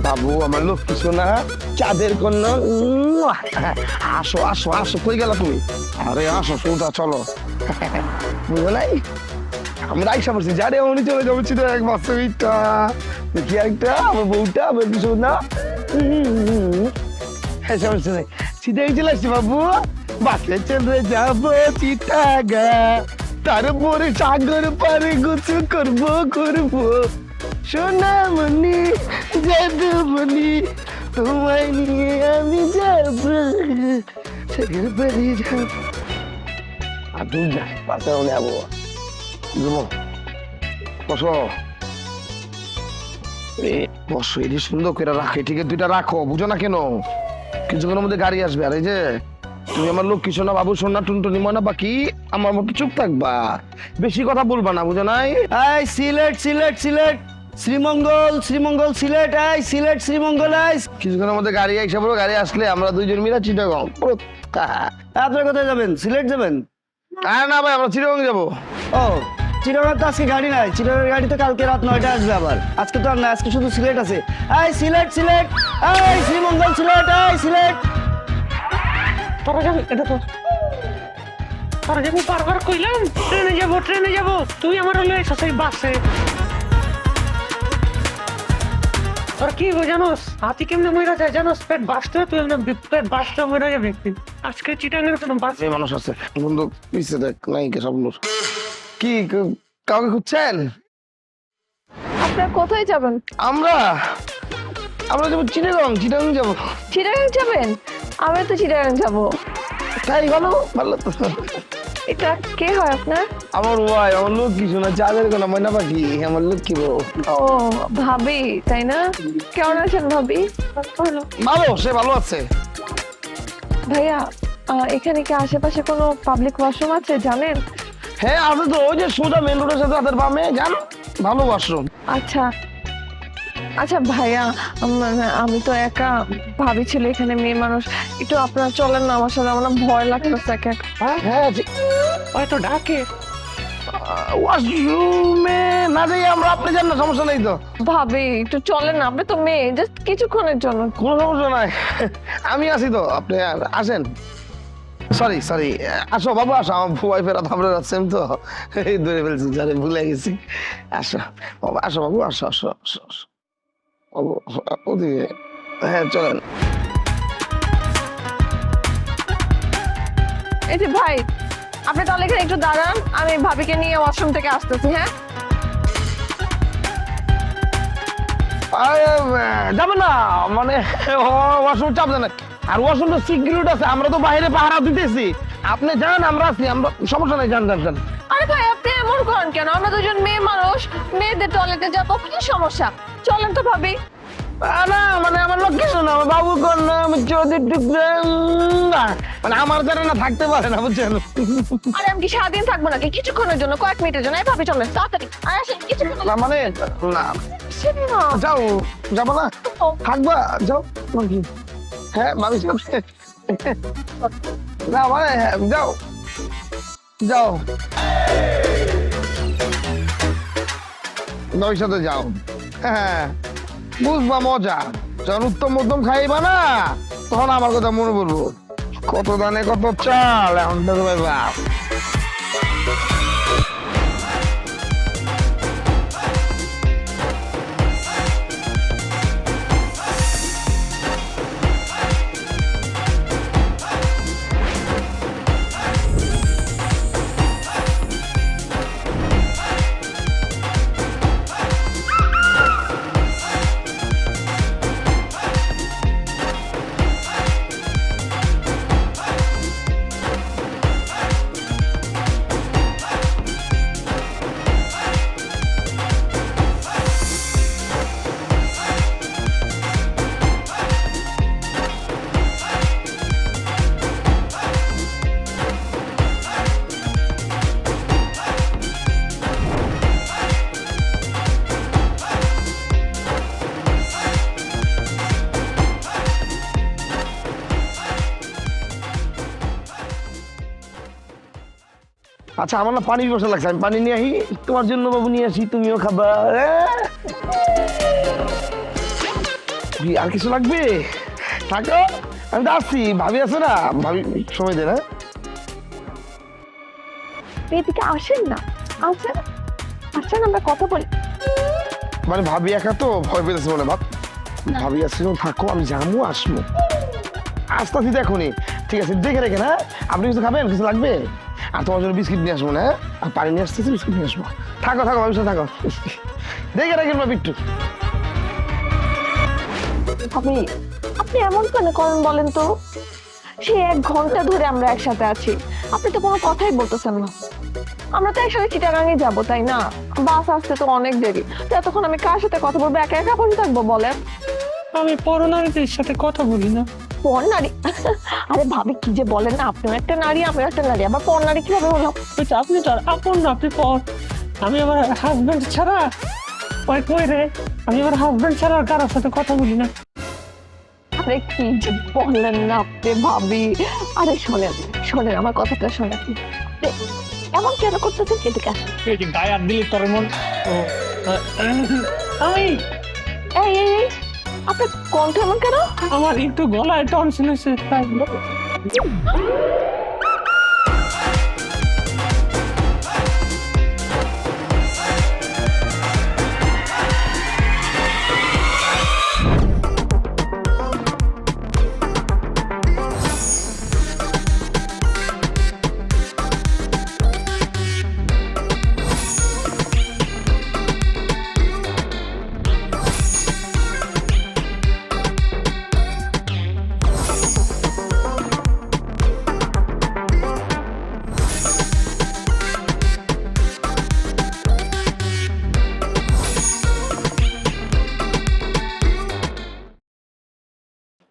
বাবু আমার লক্ষ্মী সোনা চাঁদের কন্যা আসো আসো আসো কই গেল তুমি? আরে আসো সোজা চলো। বুঝো নাই আমরা আইসা পড়ছি যারে উনি চলে যাবো চিঠা এক বাস্তবিকটা দেখি একটা আমার বউটা আমার সোনা। হ্যাঁ সমস্যা নাই চিঠাই চলে আসছি বাবু। বাসে চলে যাবো চিটাগা তারপরে সাগর পারে গুছু করবো করবো সোনামণি জাদুমণি তোমায় নিয়ে আমি যাবো সাগর পারে যাবো। আর তুই যা বাসে যাবো বসো বসো এটি সুন্দর করে রাখো ঠিক দুইটা রাখো বুঝো না কেন কিছুক্ষণের মধ্যে গাড়ি আসবে। আর এই যে তুমি আমার লক্ষ্মী সোনা বাবু সোনা টুনটুনি ময়না বাকি আমার মতো চুপ থাকবা বেশি কথা বলবা না বুঝো নাই? এই সিলেট সিলেট সিলেট শ্রীমঙ্গল শ্রীমঙ্গল সিলেট এই সিলেট শ্রীমঙ্গল এই কিছুক্ষণের মধ্যে গাড়ি আইসা পড়ো গাড়ি আসলে আমরা দুইজন মিলে চিটাগং। আপনারা কোথায় যাবেন? সিলেট যাবেন? আর না ভাই আমরা চিটাগং যাবো। ও চিটাগাং তো আজকে গাড়ি নাই, চিটাগাং গাড়ি তো কালকে রাত 9টায় আসবে আবার। আজকে তো আর না, আজকে শুধু সিলেট আছে। এই সিলেট সিলেট এই শ্রীমঙ্গল সিলেট এই সিলেট। তোরা যাবি এটা তো তোরা যাবি বারবার কইলাম ট্রেনে যাবো তুই আমার হলো সেই বাসে। তোর কি গো জানোস হাতি কেমনে মরে যায় জানোস? পেট বাসতে তুই এমনি পেট বাসতে মরে যাবে একদিন। আজকে চিটাঙ্গের কোনো বাস এই মানুষ আছে বন্ধু পিছিয়ে দেখ নাই কে সব লোক কি কাউকে খুঁজছেন? আপনারা কোথায় যাবেন? আমরা আমরা যাবো চিটাগং চিটাগং যাবো। চিটাগাং যাবেন? আমি তো চিটাগাং যাবো। তাই ভালো ভালো তো। এটা কে হয় আপনার? আমার ভাই আমার লক্ষ্মী শোনা চাঁদের কোনো ময়না পাখি আমার লক্ষ্মী বউ। ও ভাবি তাই না? কেমন আছেন ভাবি? ভালো। ভালো সে ভালো আছে। ভাইয়া এখানে কি আশেপাশে কোনো পাবলিক ওয়াশরুম আছে জানেন? হ্যাঁ আছে তো ওই যে সোজা মেন রোডের সাথে হাতের বামে যান ভালো ওয়াশরুম। আচ্ছা আচ্ছা ভাইয়া আমি তো একা, ভাবি ছিল এখানে মেয়ে মানুষ, একটু আপনারা চলেন না আমার সাথে, আমার না ভয় লাগতেছে একা একা। হ্যাঁ হয়তো ডাকে। ওয়াশরুমে না যাই আমরা আপনি যান না সমস্যা নেই তো। ভাবি একটু চলেন না, আপনি তো মেয়ে, জাস্ট কিছুক্ষণের জন্য। কোনো সমস্যা নাই আমি আছি তো আপনি আসেন। সরি সরি আসো বাবু আসো আমার ওয়াইফের আমরা সেম তো এই ধরে ফেলছি যারে ভুলে গেছি। আসো বাবু আসো বাবু আসো আসো আসো আসো বাবু ওদিকে হ্যাঁ চলেন। এই যে ভাই আপনি তাহলে এখানে একটু দাঁড়ান, আমি ভাবিকে নিয়ে ওয়াশরুম থেকে আসতেছি। হ্যাঁ যাবে না মানে ওয়াশরুম চাপ দেন আর ওয়াশরুম তো সিকিউরিটি আছে আমরা তো বাইরে পাহারা দিতেছি আপনি যান আমরা আছি আমরা সমস্যা নাই যান যান যান। আরে ভাই আপনি এমন করেন কেন? আমরা দুজন মেয়ে মানুষ, মেয়েদের টয়লেটে যাবো, কি সমস্যা? চলেন তো ভাবি। না মানে আমার লোক কিছু না আমার বাবু কন্যা আমি চৌধুরী টুকরা মানে আমার দ্বারা না থাকতে পারে না বুঝছেন। আরে আমি কি সারাদিন থাকবো নাকি? কিছুক্ষণের জন্য, কয়েক মিনিটের জন্য। এই ভাবি চলেন তাড়াতাড়ি আর আসেন কিছুক্ষণ। না মানে না যাও যাবো না থাকবা যাও নাকি? হ্যাঁ ভাবি না মানে যাও যাও নয় সাথে যাও। হ্যাঁ বুঝবা মজা যখন উত্তম মধ্যম খাইবা না তখন আমার কথা মনে পড়বো কত দানে কত চাল এখন তো ভাই বাপ। আচ্ছা আমার না পানির বসা লাগছে আমি পানি নিয়ে আসি তোমার জন্য বাবু নিয়ে আসি তুমিও খাবা। কি আর কিছু লাগবে? থাকো, আমি তো আসছি। ভাবি আছে না, ভাবি সময় দে না। এদিকে আসেন না, আসেন আসেন, আমরা কথা বলি। মানে ভাবি একা তো ভয় পেতেছে মনে ভাব। ভাবি আছে, থাকো, আমি যাবো আসবো, আসতেছি তো এখনই। ঠিক আছে, দেখে রেখে না। আপনি কিছু খাবেন? কিছু লাগবে? আর তোমার জন্য বিস্কিট নিয়ে আসবো না, আর পানি নিয়ে আসতেছি, বিস্কিট নিয়ে আসবো। থাকো থাকো, ভাবির সাথে থাকো, দেখে রাখেন ভাবি একটু। আপনি আপনি এমন কেন করেন বলেন তো? সে 1 ঘন্টা ধরে আমরা একসাথে আছি, আপনি তো কোনো কথাই বলতেছেন না। আমরা তো একসাথে চিটাগাঙে যাবো, তাই না? বাস আসতে তো অনেক দেরি, তো এতক্ষণ আমি কার সাথে কথা বলবো? একা একা বসে থাকবো বলেন? আমি পরনারীদের সাথে কথা বলি না। পর নারী? আরে ভাবি কি যে বলেন না, আপনিও একটা নারী আমিও একটা নারী, আবার পর নারী কিভাবে হলো? আপনি তো আর আপন না, আপনি পর। আমি আমার হাজবেন্ড ছাড়া কই রে, আমি আমার হাজবেন্ড ছাড়া আর কারোর সাথে কথা বলি না। আরে কি যে বললেন না আপনি ভাবি। আরে শোনেন শোনেন, আমার কথাটা শোনেন। এমন কেন করতেছেন? এদিকে আসেন। এই যে গায়ে হাত দিলি তোর মন। আমি এই এই এই, আপনার কণ্ঠ এমন কেন? আমার একটু গলায় টনসিল হয়েছে তাই।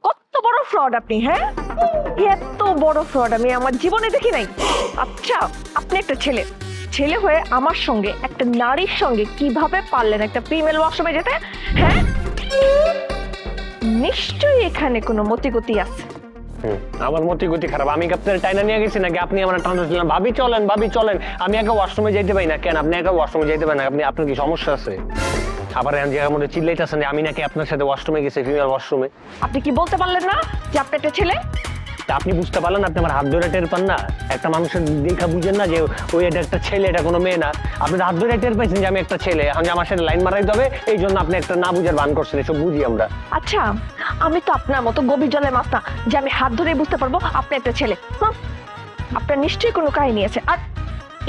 কত বড় ফ্রড আপনি! হ্যাঁ, এত বড় ফ্রড আমি আমার জীবনে দেখি নাই। আচ্ছা, আপনি একটা ছেলে, ছেলে হয়ে আমার সঙ্গে একটা নারীর সঙ্গে কিভাবে পারলেন একটা ফিমেল ওয়াশরুমে যেতে? হ্যাঁ, নিশ্চয়ই এখানে কোনো মতিগতি আছে। আমার মতি গতি খারাপ। আমি কি আপনার টাইনা নিয়ে গেছি নাকি আপনি আমার টানছিলেন? ভাবি চলেন, ভাবি চলেন। আমি একা ওয়াশরুমে যাইতে পারি না। কেন আপনি একা ওয়াশরুমে যাইতে পারেন না? আপনার কি সমস্যা আছে? আবার এখন জায়গার মধ্যে চিল্লাইতেছেন যে আমি নাকি আপনার সাথে ওয়াশরুমে গেছি, ফিমেল ওয়াশরুমে। আপনি কি বলতে পারলেন না যে আপনি একটা ছেলে? তা আপনি বুঝতে পারলেন? আপনি আমার হাত ধরে টের পান না? একটা মানুষের দেখা বুঝেন না যে ওই এটা একটা ছেলে, এটা কোনো মেয়ে না? আপনি হাত ধরে টের পাইছেন যে আমি একটা ছেলে, এখন যে আমার সাথে লাইন মারাইতে হবে এই জন্য আপনি একটা না বুঝার ভান করছেন। এসব বুঝি আমরা। আচ্ছা, আমি তো আপনার মতো গভীর জলের মাছ না যে আমি হাত ধরে বুঝতে পারবো আপনি একটা ছেলে। আপনার নিশ্চয়ই কোনো কাহিনী আছে। আর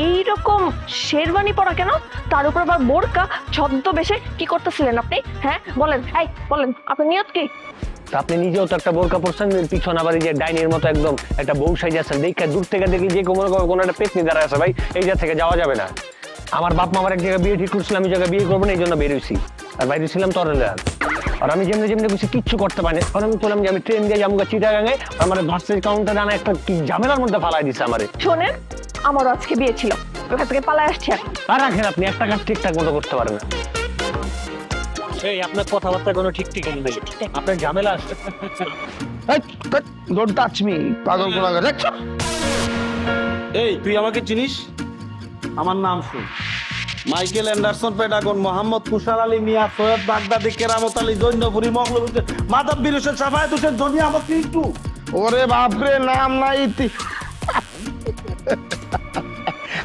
এইরকম শেরওয়ানি পরা কেন? তার উপর আবার বোরকা ছদ্মবেশে কি করতেছিলেন আপনি? হ্যাঁ বলেন, এই বলেন, আপনার নিয়ত কি? তা আপনি নিজেও তো একটা বোরকা পরছেন, পিছন আবার এই যে ডাইনির মতো একদম একটা বউ সাইজ আছেন। দেখে দূর থেকে দেখি যে কোনো একটা পেতনি দাঁড়ায় আছে। ভাই এই জায়গা থেকে যাওয়া যাবে না। আমার বাপ মা আমার এক জায়গায় বিয়ে ঠিক করছিল, আমি জায়গায় বিয়ে করবো না, এই জন্য বেরোইছি। আর বাইরে ছিলাম তরলে। আর আমি যেমনি যেমনি কিছু কিচ্ছু করতে পারি না। কারণ আমি বললাম যে আমি ট্রেন দিয়ে যাবো চিটাগাঙে, আমার ভার্সিটি কাউন্টারে আনা একটা কি ঝামেলার মধ্যে ফালাই দিচ্ছে আমারে। শোনেন, আমারও আজকে বিয়ে ছিল, ওখান থেকে পালায় আসছি এখন। আর রাখেন, আপনি একটা কাজ ঠিকঠাক মতো করতে পারেন না। এই আপনার কথাবার্তা কোনো ঠিক ঠিক নেই, আপনার ঝামেলা আসছে। ডোন্ট টাচ মি, পাগল কোলাঙ্গার। দেখছো? এই তুই আমাকে চিনিস? আমার নাম শুন, মাইকেল অ্যান্ডারসন, পেডাগন, মোহাম্মদ তুষার আলী মিয়া, সৈয়দ বাগদাদি, কেরামত আলী, জৈনপুরি, মখলুল হোসেন, মাধববীর হোসেন, সাফায়েত হোসেন, জনি আহমদ কিন্তু। ওরে বাপরে, নাম নাই।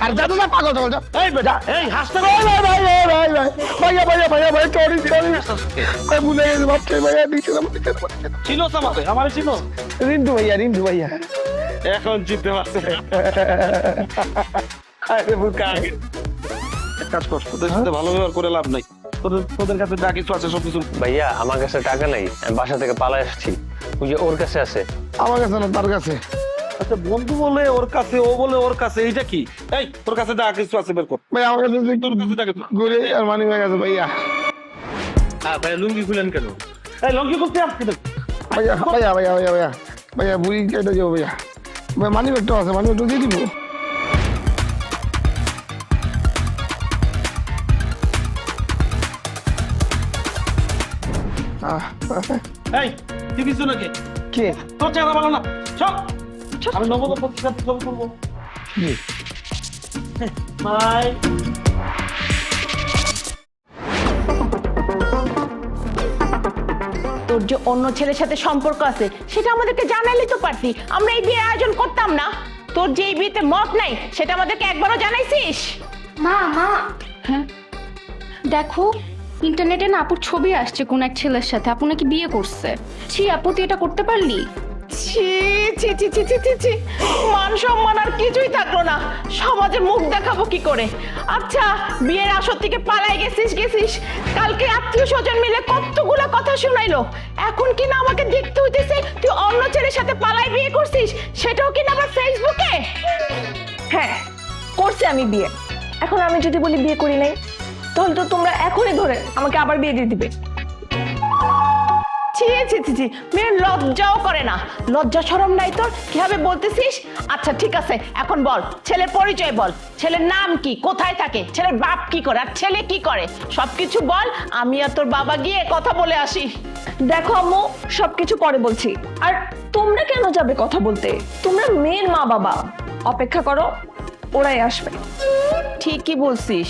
আর যাতো না, পাগল টাগল। এই বেটা, এই হাসতে ভাই ভাই ভাই ভাই ভাই ভাই ভাইয়া ভাইয়া ভাইয়া ভাই সরি সরি ভাই, ভুলে গেছি বাপরে ভাইয়া, দিছিলাম। চিনোস আমাকে? আমার চিনো? রিন্টু ভাইয়া, রিন্টু ভাইয়া। এখন চিনতে পারছে। আরে বুকা, এক কাজ কর, তোদের সাথে ভালো ব্যবহার করে লাভ নাই। তোদের কাছে যা কিছু আছে সবকিছু। ভাইয়া আমার কাছে টাকা নাই, আমি বাসা থেকে পালাই আসছি। ওই যে ওর কাছে আছে। আমার কাছে না, তার কাছে। আচ্ছা, বন্ধু বলে ওর কাছে, ও বলে ওর কাছে, এইটা কি? এই তোর কাছে যা কিছু আছে বের কর। ভাই আমার কাছে তোর কাছে যা কিছু। ঘুরে আর মানি হয়ে গেছে ভাইয়া। হ্যাঁ ভাই, লুঙ্গি খুলেন কেন? এই লুঙ্গি খুলতে আসছি না। ভাইয়া ভাইয়া ভাইয়া ভাইয়া ভাইয়া ভাইয়া বুড়ি কেটে যাবো ভাইয়া। ভাই মানি ব্যাগটা আছে, মানি ব্যাগটা দিয়ে দিব। এই তুই কিছু নাকি? কে? তোর চেহারা ভালো না, সব। আমি নবদ পত্রিকার ছবি তুলবো। বাই। তোর যে অন্য ছেলের সাথে সম্পর্ক আছে সেটা আমাদেরকে জানাইলে তো পারতি, আমরা এই বিয়ের আয়োজন করতাম না। তোর যে এই বিয়েতে মত নাই সেটা আমাদেরকে একবারও জানাইছিস? মা মা দেখো ইন্টারনেটে না আপুর ছবি আসছে কোন এক ছেলের সাথে, আপু নাকি বিয়ে করছে। ছি আপু তুই এটা করতে পারলি? ছি ছি ছি ছি ছি ছি ছি, মান সম্মান আর কিছুই থাকলো না, সমাজে মুখ দেখাবো কি করে? আচ্ছা বিয়ের আসর থেকে পালাই গেছিস, কালকে আত্মীয় স্বজন মিলে কতগুলো কথা শুনাইলো, এখন কি না আমাকে দেখতে হইতেছে তুই অন্য ছেলের সাথে পালাই বিয়ে করছিস, সেটাও কি না আবার ফেসবুকে? হ্যাঁ করছি আমি বিয়ে। এখন আমি যদি বলি বিয়ে করি নাই, তাহলে তো তোমরা এখনই ধরে আমাকে আবার বিয়ে দিয়ে দিবে। ছি ছি ছি ছি, মেয়ের লজ্জাও করে না, লজ্জা শরম নাই তোর? কিভাবে বলতেছিস? আচ্ছা ঠিক আছে, এখন বল ছেলের পরিচয় বল, ছেলের নাম কি, কোথায় থাকে, ছেলের বাপ কি করে, আর ছেলে কি করে, সবকিছু বল, আমি আর তোর বাবা গিয়ে কথা বলে আসি। দেখো আম্মু, সবকিছু পরে বলছি। আর তোমরা কেন যাবে কথা বলতে? তোমরা মেয়ের মা বাবা, অপেক্ষা করো, ওরাই আসবে। ঠিকই বলছিস।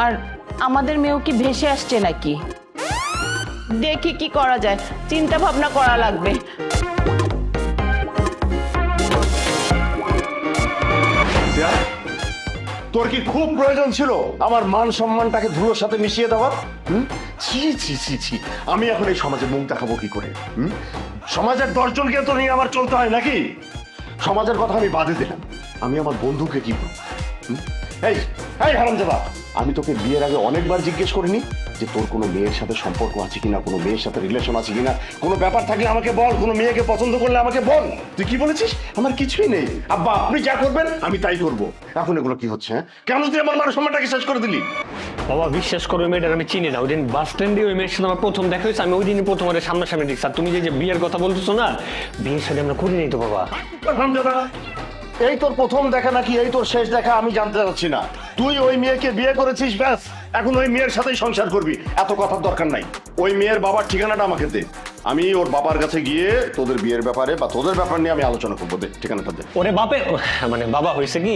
আর আমাদের মেয়েও কি ভেসে আসছে নাকি? দেখি কি করা যায়, চিন্তা ভাবনা করা লাগবে। তোর কি খুব প্রয়োজন ছিল আমার মান সম্মানটাকে ধুলোর সাথে মিশিয়ে দেওয়ার? ছি ছি ছি ছি, আমি এখন এই সমাজে মুখ দেখাবো কি করে? সমাজের 10 জনকে তো নিয়ে আমার চলতে হয় নাকি? সমাজের কথা আমি বাদে দিলাম, আমি আমার বন্ধুকে কি করব? এই এই হারামজাদা, আমি তোকে বিয়ের আগে অনেকবার জিজ্ঞেস করিনি যে তোর কোনো মেয়ের সাথে সম্পর্ক আছে কিনা, কোনো মেয়ের সাথে রিলেশন আছে কিনা, কোনো ব্যাপার থাকলে আমাকে বল, কোনো মেয়েকে পছন্দ করলে আমাকে বল। তুই কি বলেছিস? আমার কিছুই নেই আব্বা, আপনি যা করবেন আমি তাই করব। এখন এগুলো কি হচ্ছে? কেন তুই আমার মান সম্মানটাকে শেষ করে দিলি? বাবা বিশ্বাস করো মেয়েটার আমি চিনি না, ওই দিন বাস স্ট্যান্ডে ওই মেয়ের সাথে আমার প্রথম দেখা হয়েছে, আমি ওই দিনই প্রথম ওর সামনাসামনি দেখছি। আর তুমি যে বিয়ের কথা বলতেছো না, বিয়ের সাথে আমরা করি নাই তো বাবা। হারামজাদা, এই তোর প্রথম দেখা নাকি এই তোর শেষ দেখা আমি জানতে চাচ্ছি না। তুই ওই মেয়েকে বিয়ে করেছিস, ব্যাস, এখন ওই মেয়ের সাথেই সংসার করবি, এত কথার দরকার নাই। ওই মেয়ের বাবার ঠিকানাটা আমাকে দে, আমি ওর বাবার কাছে গিয়ে তোদের বিয়ের ব্যাপারে বা তোদের ব্যাপার নিয়ে আমি আলোচনা করবো। দে ঠিকানাটা দে। ওরে বাপের মানে বাবা হয়েছে কি,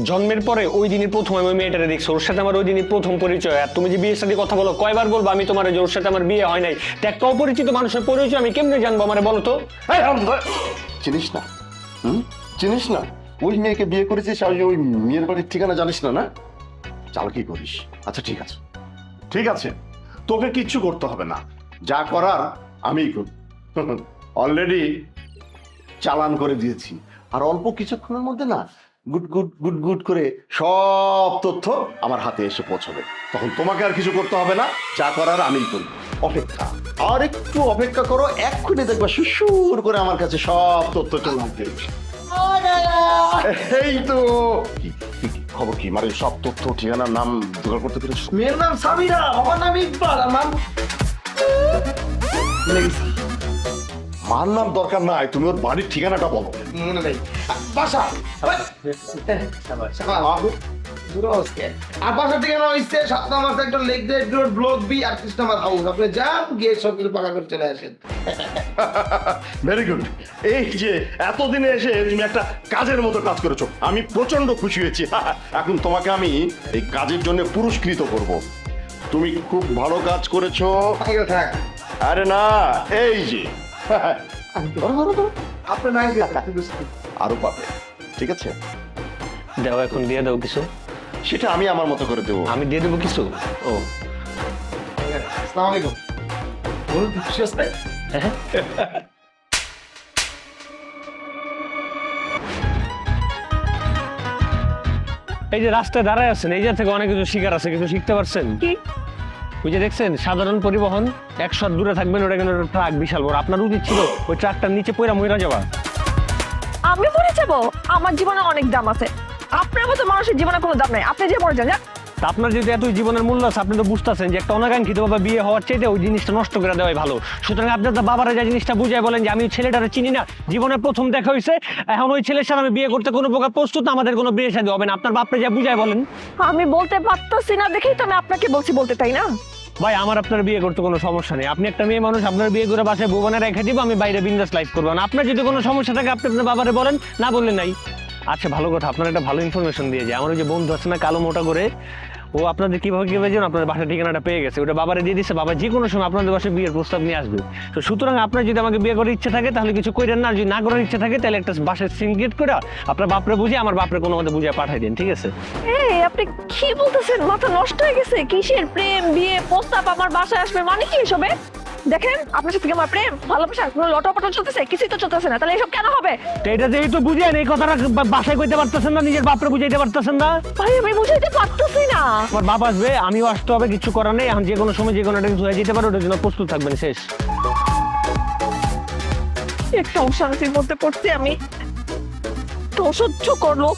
জন্মের পরে ওই দিনই প্রথম আমি ওই মেয়েটারে দেখছি, ওর সাথে আমার ওই দিনই প্রথম পরিচয়। আর তুমি যে বিয়ের সাথে কথা বলো, কয়বার বলবো আমি তোমার যে ওর সাথে আমার বিয়ে হয় নাই? তো একটা অপরিচিত মানুষের পরিচয় আমি কেমনে জানবো আমারে বলো তো? এই হারামজাদা, চিনিস না? চিনিস না? ওই মেয়েকে বিয়ে করেছিস আর ওই মেয়ের বাড়ির ঠিকানা জানিস না? না চাল কি করিস? আচ্ছা ঠিক আছে, ঠিক আছে, তোকে কিচ্ছু করতে হবে না, যা করার আমিই করব। অলরেডি চালান করে দিয়েছি, আর অল্প কিছুক্ষণের মধ্যে না গুড গুড গুড গুড করে সব তথ্য আমার হাতে এসে পৌঁছবে। তখন তোমাকে আর কিছু করতে হবে না, যা করার আমিই করব। অপেক্ষা, আর একটু অপেক্ষা করো, এক্ষুনি দেখবা সুসুর করে আমার কাছে সব তথ্য চলে আসবে। এই তো খবর কি, মানে সব তথ্য ঠিকানার নাম জোগাড় করতে পেরেছ? মেয়ের নাম সামিরা, আমার নাম ইকবাল। আর নাম মার নাম দরকার নাই, তুমি ওর বাড়ির ঠিকানাটা বলো। মনে নেই। বাসা আর বাসার ঠিকানা হচ্ছে 7 নম্বর sector, lake gate road, block B, 38 নম্বর হাউস। আপনি যান, গিয়ে সব কিছু পাকা করে চলে আসেন। Very good. এই যে এতদিনে এসে তুমি একটা কাজের মতো কাজ করেছো, আমি প্রচন্ড খুশি হয়েছি। এখন তোমাকে আমি এই কাজের জন্য পুরস্কৃত করব। তুমি খুব ভালো কাজ করেছো। থাক, আরে না, এই যে আপনি নাই আরো পাবে, ঠিক আছে? দাও, এখন দিয়ে দাও কিছু। সেটা আমি আমার মতো করে দেবো। আমি দিয়ে দেবো কিছু। ও আসসালামু আলাইকুম। বলুন, খুশি আছে? হ্যাঁ, এই যে রাস্তায় দাঁড়ায় আছেন, এই যে থেকে অনেক কিছু শিকার আছে, কিছু শিখতে পারছেন কি? ওই যে দেখছেন সাধারণ পরিবহন, 100 হাত দূরে থাকবেন, ওটা কিন্তু ট্রাক বিশাল বড়। আপনার উচিত ছিল ওই ট্রাকটার নিচে পয়রা মইরা যাওয়া। আমি মরে যাবো? আমার জীবনে অনেক দাম আছে, আপনার মতো মানুষের জীবনে কোনো দাম নাই। আপনি যে মরে যান। তা আপনার যদি এতই জীবনের মূল্য আছে, আপনি তো বুঝতেছেন যে একটা অনাকাঙ্ক্ষিত ভাবে বিয়ে হওয়ার চাইতে ওই জিনিসটা নষ্ট করে দেওয়াই ভালো। সুতরাং আপনার তো বাবারা যে জিনিসটা বুঝায় বলেন যে আমি ছেলেটারে চিনি না, জীবনের প্রথম দেখা হয়েছে, এখন ওই ছেলের সাথে আমি বিয়ে করতে কোনো প্রকার প্রস্তুত না, আমাদের কোনো বিয়ে শাদী হবে না। আপনার বাপরে যা বুঝায় বলেন। আমি বলতে পারতেছি না দেখেই তো আমি আপনাকে বলছি, বলতে তাই না? ভাই আমার আপনার বিয়ে করতে কোনো সমস্যা নেই, আপনি একটা মেয়ে মানুষ, আপনার বিয়ে করে বাসায় ভুবনে রেখে দিব, আমি বাইরে বিন্দাস লাইফ করবো না। আপনার যদি কোনো সমস্যা থাকে আপনি আপনার বাবারে বলেন, না বললেন নাই। আচ্ছা ভালো কথা, আপনার একটা ভালো ইনফরমেশন দিয়ে যায়। আমার ওই যে বন্ধু আছে না কালো মোটা করে, ও আপনাদের কিভাবে যেন আপনাদের বাসার ঠিকানাটা পেয়ে গেছে, ওটা বাবারে দিয়ে দিচ্ছে, বাবা যে কোনো সময় আপনাদের বাসায় বিয়ের প্রস্তাব নিয়ে আসবে। তো সুতরাং আপনার যদি আমাকে বিয়ে করার ইচ্ছে থাকে তাহলে কিছু কইরেন না, আর যদি না করার ইচ্ছে থাকে তাহলে একটা বাসায় সিনগেট করে আপনার বাপরে বুঝিয়ে আমার বাপরে কোনো মতে বুঝিয়ে পাঠাই দিন, ঠিক আছে? এই আপনি কি বলতেছেন? মাথা নষ্ট হয়ে গেছে? কিসের প্রেম, বিয়ে, প্রস্তাব আমার বাসায় আসবে মানে কি এসবে? দেখেন আপনার সাথে কি আমার প্রেম ভালোবাসা কোনো লটপট চলতেছে? কিছুই তো চলতেছে না, তাহলে এসব কেন হবে? তো এটা যেহেতু বুঝেন এই কথাটা বাসায় কইতে পারতেছেন না, নিজের বাপরে বুঝাইতে পারতেছেন না। ভাই আমি বুঝাইতে পারতেছি না। আমার বাপ আসবে, আমিও আসতে হবে, কিছু করার নেই। এখন যে কোনো সময় যে কোনো একটা কিছু হয়ে যেতে পারে, ওটার জন্য প্রস্তুত থাকবেন, শেষ। একটা অশান্তির মধ্যে পড়ছি আমি, তো অসহ্য করলো।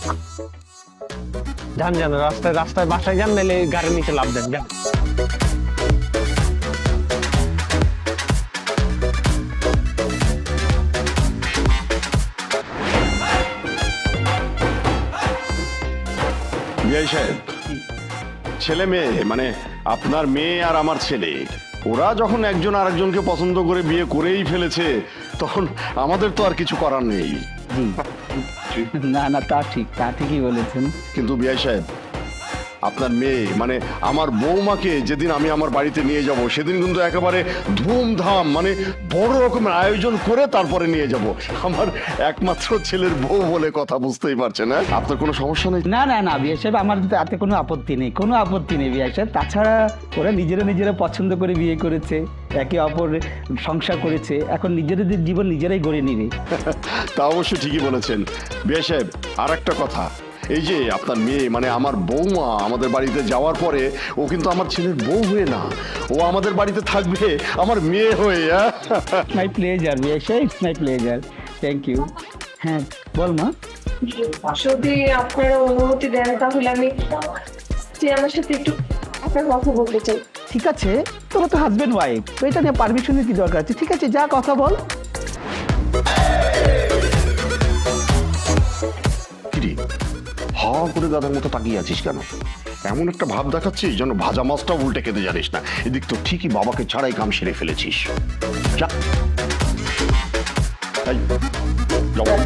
যান যান, রাস্তায় বাসায় যান, নাহলে গাড়ির নিচে লাভ দেন, যান। বিআই সাহেব, ছেলে মেয়ে মানে আপনার মেয়ে আর আমার ছেলে, ওরা যখন একজন আরেকজনকে পছন্দ করে বিয়ে করেই ফেলেছে, তখন আমাদের তো আর কিছু করার নেই। না না, তা ঠিকই বলেছেন। কিন্তু বিআই সাহেব, আপনার মেয়ে মানে আমার বৌমাকে যেদিন আমি আমার বাড়িতে নিয়ে যাব, সেদিন কিন্তু একেবারে ধুমধাম মানে বড় রকমের আয়োজন করে তারপরে নিয়ে যাব। আমার একমাত্র ছেলের বউ বলে কথা, বুঝতেই পারছেন না? আপনার কোনো সমস্যা নেই? না না না বিআই সাহেব, আমার তাতে কোনো আপত্তি নেই বিআই সাহেব। তাছাড়া ওরা নিজেরা পছন্দ করে বিয়ে করেছে, একে অপর সংসার করেছে, এখন নিজেদের জীবন নিজেরাই গড়ে নিবে। তা অবশ্য ঠিকই বলেছেন বিআই সাহেব। আর একটা কথা, এই যে আপনার মেয়ে মানে আমার বৌমা আমাদের বাড়িতে যাওয়ার পরে ও কিন্তু আমার ছেলের বউ হয়ে না, ও আমাদের বাড়িতে থাকবে আমার মেয়ে হয়ে। মাই প্লেজার বিআই সাহেব, মাই প্লেজার। Thank you. হ্যাঁ বল মা। যদি আপনারা অনুমতি দেন তাহলে আমি আমার সাথে একটু আপনার কথা বলতে চাই। ঠিক আছে, তোরা তো হাজবেন্ড ওয়াইফ, তো এটা নিয়ে পারমিশনের কি দরকার আছে? ঠিক আছে, যা কথা বল। কিরে, হা করে দাদার মতো তাকিয়ে আছিস কেন? এমন একটা ভাব দেখাচ্ছিস যেন ভাজা মাছটা উল্টে খেতে জানিস না। এদিক তো ঠিকই বাবাকে ছাড়াই কাম সেরে ফেলেছিস। যা। এই, যাও।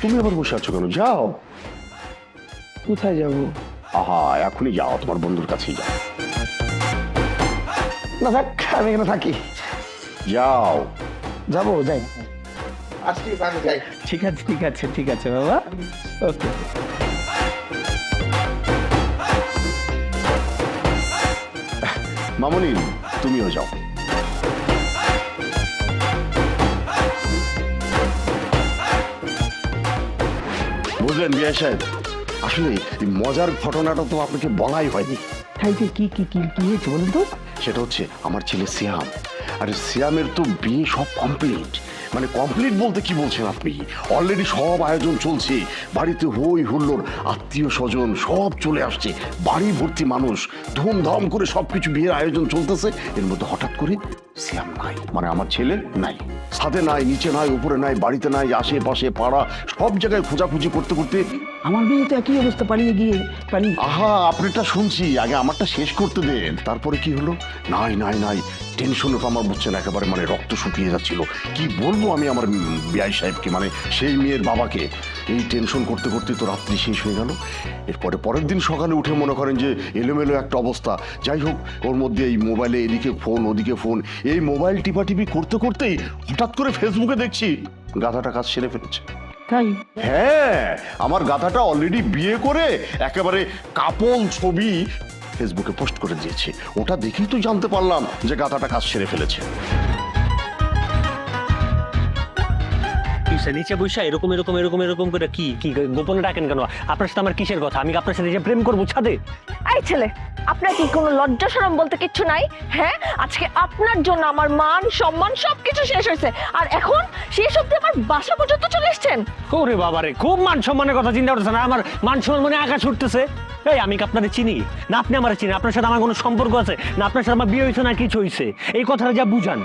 তুমি আবার বসে আছো কেন? যাও। কোথায় যাব? আহা, এখনই যাও, তোমার বন্ধুর কাছেই যাও। না থাক, আমি এখানে থাকি। যাও। যাবো, যাই। আজকে আমি যাই। ঠিক আছে বাবা, ওকে। মামনি, তুমিও যাও। বুঝলেন বিআই সাহেব, আসলে এই মজার ঘটনাটা তো আপনাকে বলাই হয়নি। তাই যে কি হয়েছে বলুন তো? সেটা হচ্ছে আমার ছেলে সিয়াম, আর সিয়ামের তো বিয়ে সব কমপ্লিট। মানে কমপ্লিট বলতে কি বলছেন আপনি? অলরেডি সব আয়োজন চলছে, বাড়িতে হই হুল্লোড়, আত্মীয় স্বজন সব চলে আসছে, বাড়ি ভর্তি মানুষ, ধুমধাম করে সবকিছু বিয়ের আয়োজন চলতেছে। এর মধ্যে হঠাৎ করে সিয়াম নাই, মানে আমার ছেলে নাই, ছাদে নাই, নিচে নাই, উপরে নাই, বাড়িতে নাই, আশেপাশে পাড়া সব জায়গায় খোঁজাখুঁজি করতে করতে আমার মেয়ে তো একই অবস্থা, পালিয়ে গিয়ে আহা, আপনারটা শুনছি, আগে আমারটা শেষ করতে দেন। তারপরে কি হলো? নাই, টেনশনে তো আমার বুঝছেন একেবারে মানে রক্ত শুকিয়ে যাচ্ছিল। কি বলবো আমি আমার বিআই সাহেবকে, মানে সেই মেয়ের বাবাকে। এই টেনশন করতে করতে তো রাত্রি শেষ হয়ে গেল। এরপরে পরের দিন সকালে উঠে মনে করেন যে এলোমেলো একটা অবস্থা। যাই হোক, ওর মধ্যে এই মোবাইলে এদিকে ফোন ওদিকে ফোন, এই মোবাইল টিপাটিপি করতে করতেই হঠাৎ করে ফেসবুকে দেখছি গাধাটা কাজ সেরে ফেলেছে। তাই? হ্যাঁ, আমার গাধাটা অলরেডি বিয়ে করে একেবারে কাপল ছবি ফেসবুকে পোস্ট করে দিয়েছে। ওটা দেখেই তো জানতে পারলাম যে গাধাটা কাজ সেরে ফেলেছে। নিচে বসে এরকম করে কি গোপনে ডাকেন কেন? আপনার সাথে আমার কিসের কথা? আমি আপনার সাথে যে প্রেম করবো ছাদে? এই ছেলে, আপনার কি কোনো লজ্জা শরম বলতে কিচ্ছু নাই? হ্যাঁ, আজকে আপনার জন্য আমার মান সম্মান সবকিছু শেষ হয়েছে, আর এখন শেষ অব্দি আমার বাসা পর্যন্ত চলে এসেছেন। ওরে বাবারে, খুব মান সম্মানের কথা চিন্তা করতেছেন। আমার মান সম্মান মনে আকাশ উঠতেছে। এই আমি কি আপনাদের চিনি না? আপনি আমার চিনি? আপনার সাথে আমার কোনো সম্পর্ক আছে না? আপনার সাথে আমার বিয়ে হয়েছে না কিছু হয়েছে? এই কথাটা যা বুঝান।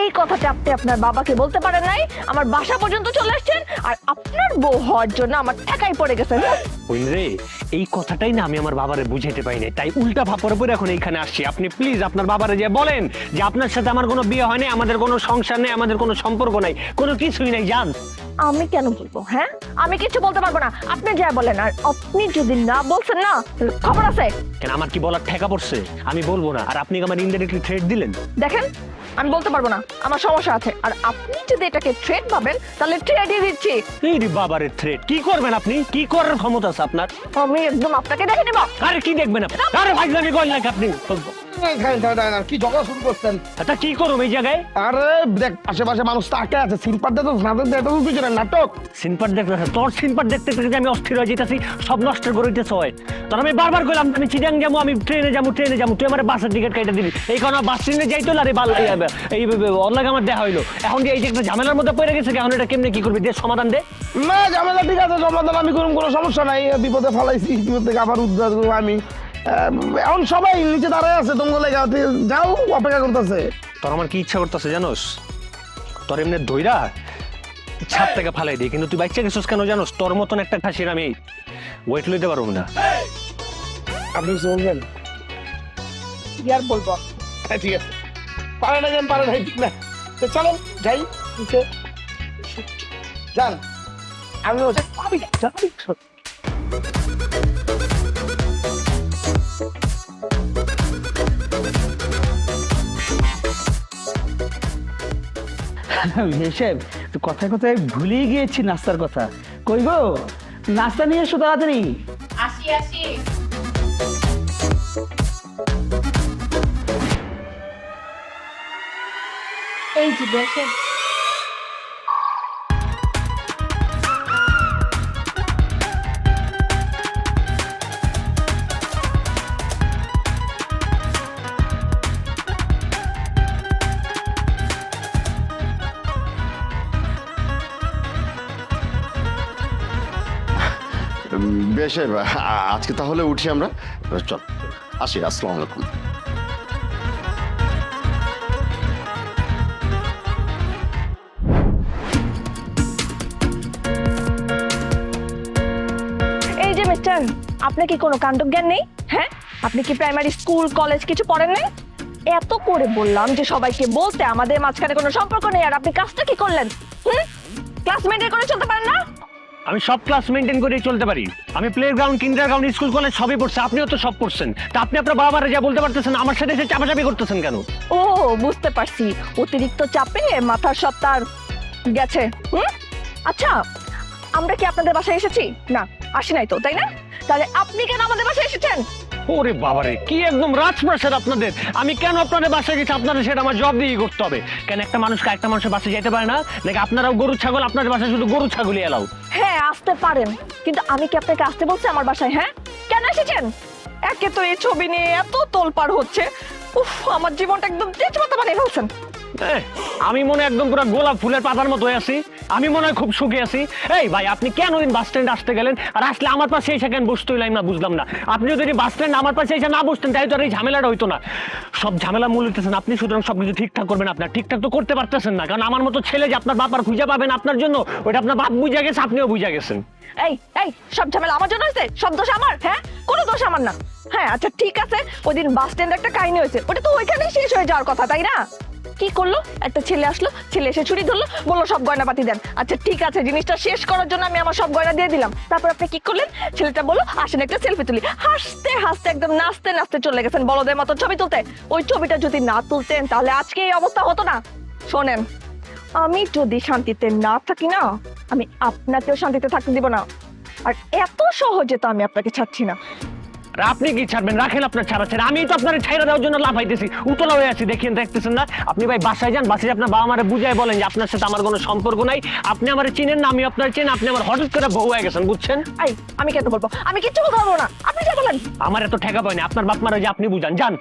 এই কথাটা আপনি আপনার বাবাকে বলতে পারেন নাই, আমার বাসা পর্যন্ত চলে আসছেন, আর আপনার বউ হওয়ার জন্য আমার ঠেকাই পড়ে গেছেন। বুঝলেন রে, এই কথাটাই না আমি আমার বাবারে বুঝাইতে পারি নাই, তাই উল্টা ভাপরে পরে এখন এইখানে আসছি। আপনি প্লিজ আপনার বাবারে যে বলেন যে আপনার সাথে আমার কোনো বিয়ে হয় নাই, আমাদের কোনো সংসার নেই, আমাদের কোনো সম্পর্ক নাই, কোনো কিছুই নাই, জান। আমি কেন বলবো? হ্যাঁ, আমি কিছু বলতে পারবো না, আপনি যা বলেন। আর আপনি যদি না বলছেন না, তাহলে খবর আছে। কেন আমার কি বলার ঠেকা পড়ছে? আমি বলবো না, আর আপনি আমার ইনডাইরেক্টলি থ্রেট দিলেন। দেখেন, আমি বলতে পারবো না, আমার সমস্যা আছে। আর আপনি যদি এটাকে থ্রেট ভাবেন, তাহলে থ্রেটই দিচ্ছি। এই রে বাবারে থ্রেট! কি করবেন আপনি? কি করার ক্ষমতা আছে আপনার? আমি একদম আপনাকে দেখে নেব। আরে কি দেখবেন আপনি? আরে ভাই লাগে কই না আপনি? কি ঝগড়া শুরু করছেন? আচ্ছা কি করব এই জায়গায়? আরে দেখ, আশেপাশে মানুষ তাকে আছে, সিনপার দে তো নাটক দে, এটা তো পিছনে নাটক। সিনপার দেখতে তোর সিনপার দেখতে দেখতে আমি অস্থির হয়ে যেতেছি, সব নষ্ট করে দিতেছ হয়। তোর আমি বারবার কইলাম আমি চিটাং যাবো, আমি ট্রেনে যাবো, তুই আমার বাসের টিকিট কেটে দিবি। এই কারণে বাস ট্রেনে যাইতো না রে, এই অনলাইন আমার দেখা হইলো। এখন যে এই যে একটা ঝামেলার মধ্যে পড়ে গেছে, এখন এটা কেমনে কি করবি? দে সমাধান দে। না ঝামেলা ঠিক আছে, সমাধান আমি করুম, কোনো সমস্যা নাই। বিপদে ফেলাইছি, বিপদ থেকে আবার উদ্ধার করবো আমি। এখন সবাই নিচে দাঁড়ায় আছে, তোমার লেগে যাও, অপেক্ষা করতেছে। তোর আমার কি ইচ্ছা করতেছে জানোস? তোর এমনি ধইরা ছাদ থেকে ফালাই দিই, কিন্তু তুই বাচ্চা গেছিস কেন জানোস? তোর মতন একটা খাসির আমি ওয়েট লইতে পারবো না। আপনি কিছু বলবেন? কি আর বলবো? হ্যাঁ ঠিক আছে, পারে না যান, পারে নাই, ঠিক না। তো চলেন যাই নিচে, যান। আমি হিসেব কথায় কথায় ভুলেই গিয়েছি নাস্তার কথা। কই গো, নাস্তা নিয়ে এসো তাড়াতাড়ি। আসি আসি। এই যে দেখেন, বেশ, আজকে তাহলে উঠি আমরা। চল আসি, আসসালামু আলাইকুম। এই যে মিস্টার, আপনার কি কোনো কাণ্ডজ্ঞান নেই? হ্যাঁ, আপনি কি প্রাইমারি স্কুল কলেজ কিছু পড়েন নাই? এত করে বললাম যে সবাইকে বলতে আমাদের মাঝখানে কোনো সম্পর্ক নেই, আর আপনি কাজটা কি করলেন? ক্লাস মেনটেন করে চলতে পারেন না? আমি সব ক্লাস মেনটেন করে চলতে পারি। আমি play ground, kindergarten, school, college সবই পড়ছি। আপনিও তো সব পড়ছেন, তা আপনি আপনার বাবারে যা বলতে পারতেছেন, আমার সাথে এসে চাপাচাপি করতেছেন কেন? ও বুঝতে পারছি, অতিরিক্ত চাপে মাথার সব তার গেছে। আচ্ছা, আমরা কি আপনাদের বাসায় এসেছি? না, আসি নাই তো, তাই না? তাহলে আপনি কেন আমাদের বাসায় এসেছেন? ওরে বাবারে, কি একদম রাজপ্রাসাদ আপনাদের! আমি কেন আপনাদের বাসায় গেছি আপনাদের সেটা আমার জব দিয়ে করতে হবে কেন? একটা মানুষকে একটা মানুষের বাসায় যেতে পারে না নাকি? আপনারাও গরু ছাগল, আপনাদের বাসায় শুধু গরু ছাগলই এলাও? হ্যাঁ, আসতে পারেন, কিন্তু আমি কি আপনাকে আসতে বলছি আমার বাসায়? হ্যাঁ, কেন এসেছেন? একে তো এই ছবি নিয়ে এত তোলপাড় হচ্ছে, উফ, আমার জীবনটা একদম তেজপাতা বানিয়ে ফেলছেন। আমি মনে হয় একদম পুরো গোলাপ ফুলের পাতার মতো হয়ে আছি, আমি মনে হয় খুব সুখে আছি। এই ভাই, আপনি কেন ওই বাস স্ট্যান্ড আসতে গেলেন? আর আসলে আমার পাশে এসে কেন বসতে হইলাম না, বুঝলাম না। আপনি যদি বাস স্ট্যান্ড আমার পাশে এসে না বসতেন, তাই তো আর এই ঝামেলাটা হইতো না। সব ঝামেলা মূল হইতেছেন আপনি, সুতরাং সবকিছু ঠিকঠাক করবেন। আপনার ঠিকঠাক তো করতে পারতেছেন না, কারণ আমার মতো ছেলে যে আপনার বাপ আর খুঁজে পাবেন আপনার জন্য, ওইটা আপনার বাপ বুঝা গেছে, আপনিও বুঝা গেছেন। এই এই সব ঝামেলা আমার জন্য হয়েছে? সব দোষ আমার? হ্যাঁ, কোনো দোষ আমার না। হ্যাঁ আচ্ছা ঠিক আছে, ওই দিন বাস স্ট্যান্ডে একটা কাহিনী হয়েছে, ওটা তো ওইখানেই শেষ হয়ে যাওয়ার কথা, তাই না? কি করলো? একটা ছেলে আসলো, ছেলে এসে ছুরি ধরলো, বললো সব গয়নাপাতি দেন। আচ্ছা ঠিক আছে, জিনিসটা শেষ করার জন্য আমি আমার সব গয়না দিয়ে দিলাম। তারপর আপনি কি করলেন? ছেলেটা বললো আসেন একটা সেলফি তুলি, হাসতে হাসতে একদম নাচতে নাচতে চলে গেছেন বলদের মতো ছবি তুলতে। ওই ছবিটা যদি না তুলতেন তাহলে আজকে এই অবস্থা হতো না। শোনেন, আমি যদি শান্তিতে না থাকি না, আমি আপনাকেও শান্তিতে থাকতে দিব না। আর এত সহজে তো আমি আপনাকে ছাড়ছি না। আর আপনি কি ছাড়বেন? রাখেন আপনার ছাড়া ছেড়ে, আমি তো আপনার ছাইরা দেওয়ার জন্য লাফাইতেছি, উতলা হয়ে আছি, দেখতেছেন না? আপনি ভাই বাসায় যান, বাসায় আপনার বাবা মারে বুঝাই বলেন যে আপনার সাথে আমার কোনো সম্পর্ক নাই, আপনি আমার চিনেন না, আমি আপনার চেন, আপনি আমার হঠাৎ করে বউ হয়ে গেছেন, বুঝছেন? এই আমি কেন বলবো? আমি কিচ্ছু বলতে পারবো না, আপনি যা বলেন। আমার এত ঠেকা পায় না, আপনার বাপ মারা যে আপনি বুঝান, যান।